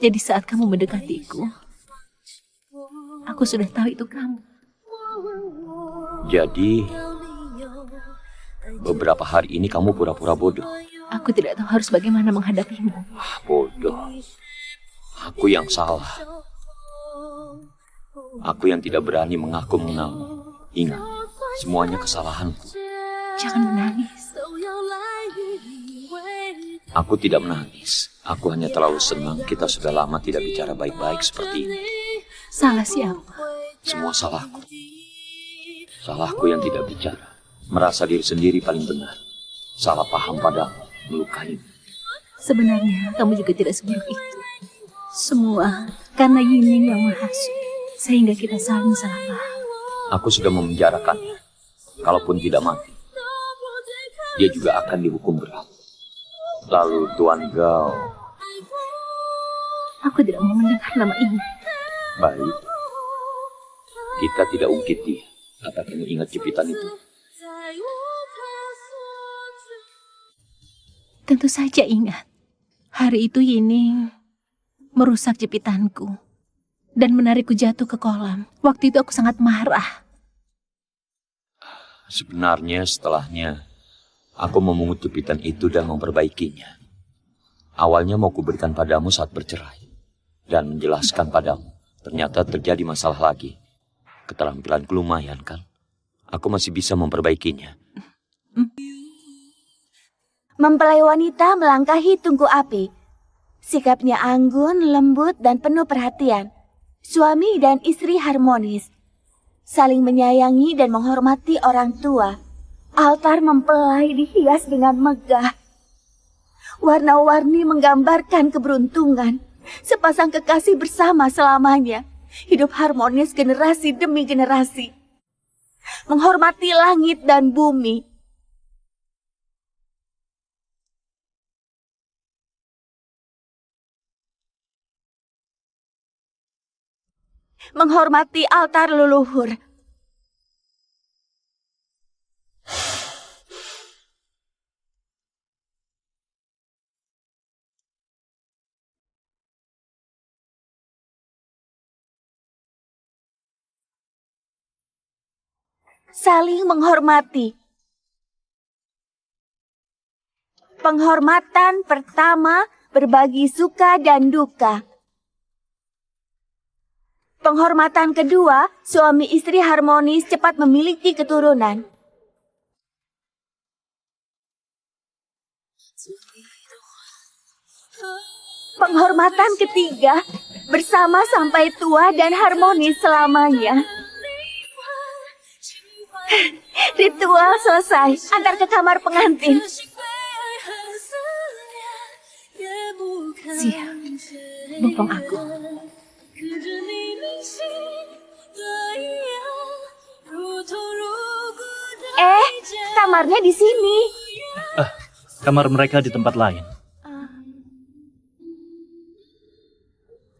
Jadi saat kamu mendekatiku, aku sudah tahu itu kamu. Jadi, beberapa hari ini kamu pura-pura bodoh. Aku tidak tahu harus bagaimana menghadapimu. Bodoh. Aku yang salah. Aku yang tidak berani mengaku mengenalmu. Ingat, semuanya kesalahanku. Jangan menangis. Aku tidak menangis. Aku hanya terlalu senang kita sudah lama tidak bicara baik-baik seperti ini. Salah siapa? Semua salahku. Salahku yang tidak bicara. Merasa diri sendiri paling benar. Salah paham padamu, melukaimu. Sebenarnya kamu juga tidak seburuk itu. Semua karena Yining yang menghasut, sehingga kita saling salah paham. Aku sudah memenjarakannya. Kalaupun tidak mati, dia juga akan dihukum berat. Lalu Tuan Gao. Aku tidak mau mendengar nama ini. Baik. Kita tidak ungkit dia. Apa kamu ingat jepitan itu? Tentu saja ingat. Hari itu Yining merusak jepitanku dan menarikku jatuh ke kolam. Waktu itu aku sangat marah. Sebenarnya setelahnya, aku memungut jepitan itu dan memperbaikinya. Awalnya mau kuberikan padamu saat bercerai. Dan menjelaskan padamu. Ternyata terjadi masalah lagi. Keterampilanku lumayan kan? Aku masih bisa memperbaikinya. Mempelai wanita melangkahi tungku api. Sikapnya anggun, lembut, dan penuh perhatian. Suami dan istri harmonis. Saling menyayangi dan menghormati orang tua. Altar mempelai dihias dengan megah. Warna-warni menggambarkan keberuntungan. Sepasang kekasih bersama selamanya. Hidup harmonis generasi demi generasi. Menghormati langit dan bumi. Menghormati altar leluhur. Saling menghormati. Penghormatan pertama, berbagi suka dan duka. Penghormatan kedua, suami istri harmonis cepat memiliki keturunan. Penghormatan ketiga, bersama sampai tua dan harmonis selamanya. Ritual selesai, antar ke kamar pengantin. Siap, bopong aku. Kamarnya di sini. Kamar mereka di tempat lain.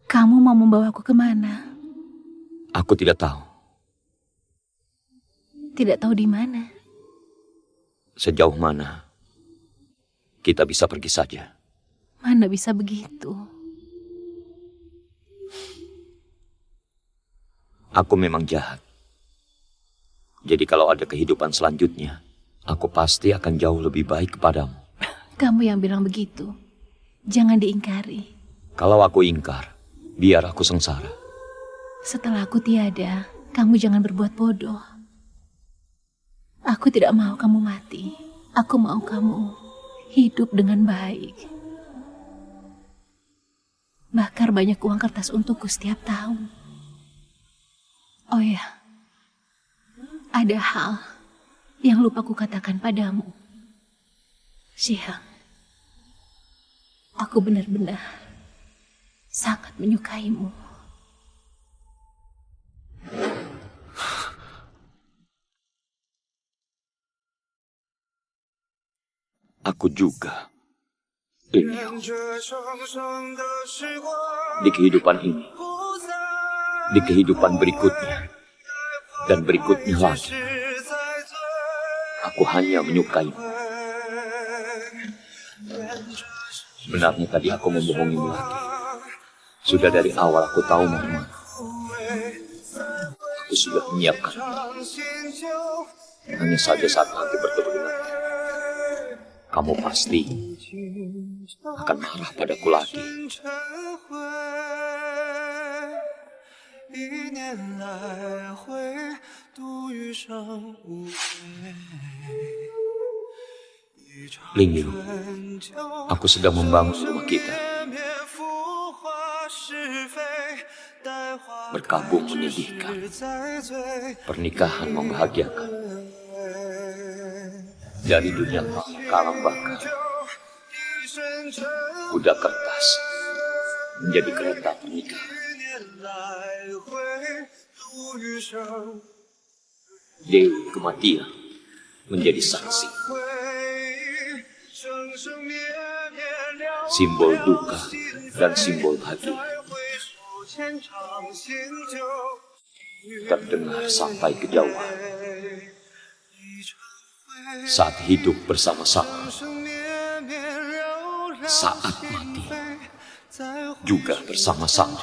Kamu mau membawaku kemana? Aku tidak tahu. Tidak tahu di mana. Sejauh mana kita bisa pergi saja. Mana bisa begitu? Aku memang jahat. Jadi kalau ada kehidupan selanjutnya, aku pasti akan jauh lebih baik kepadamu. Kamu yang bilang begitu. Jangan diingkari. Kalau aku ingkar, biar aku sengsara. Setelah aku tiada, kamu jangan berbuat bodoh. Aku tidak mau kamu mati. Aku mau kamu hidup dengan baik. Bakar banyak uang kertas untukku setiap tahun. Oh ya, ada hal yang lupa ku katakan padamu. Xiang, aku benar-benar sangat menyukaimu. Aku juga. Lingyu. Di kehidupan ini, di kehidupan berikutnya, dan berikutnya lagi, aku hanya menyukaimu. Sebenarnya tadi aku membohongimu lagi. Sudah dari awal aku tahu Mama. Aku sudah menyiapkan. Hanya saja saat nanti bertemu denganmu, kamu pasti akan marah padaku lagi. Lingyu, aku sedang membangun rumah kita. Berkabung menyedihkan, pernikahan membahagiakan. Dari dunia kalang bakar, kuda kertas menjadi kereta pernikahan. Dewi kematian menjadi saksi. Simbol duka dan simbol bahagia terdengar sampai kejauhan. Saat hidup bersama-sama, saat mati juga bersama-sama.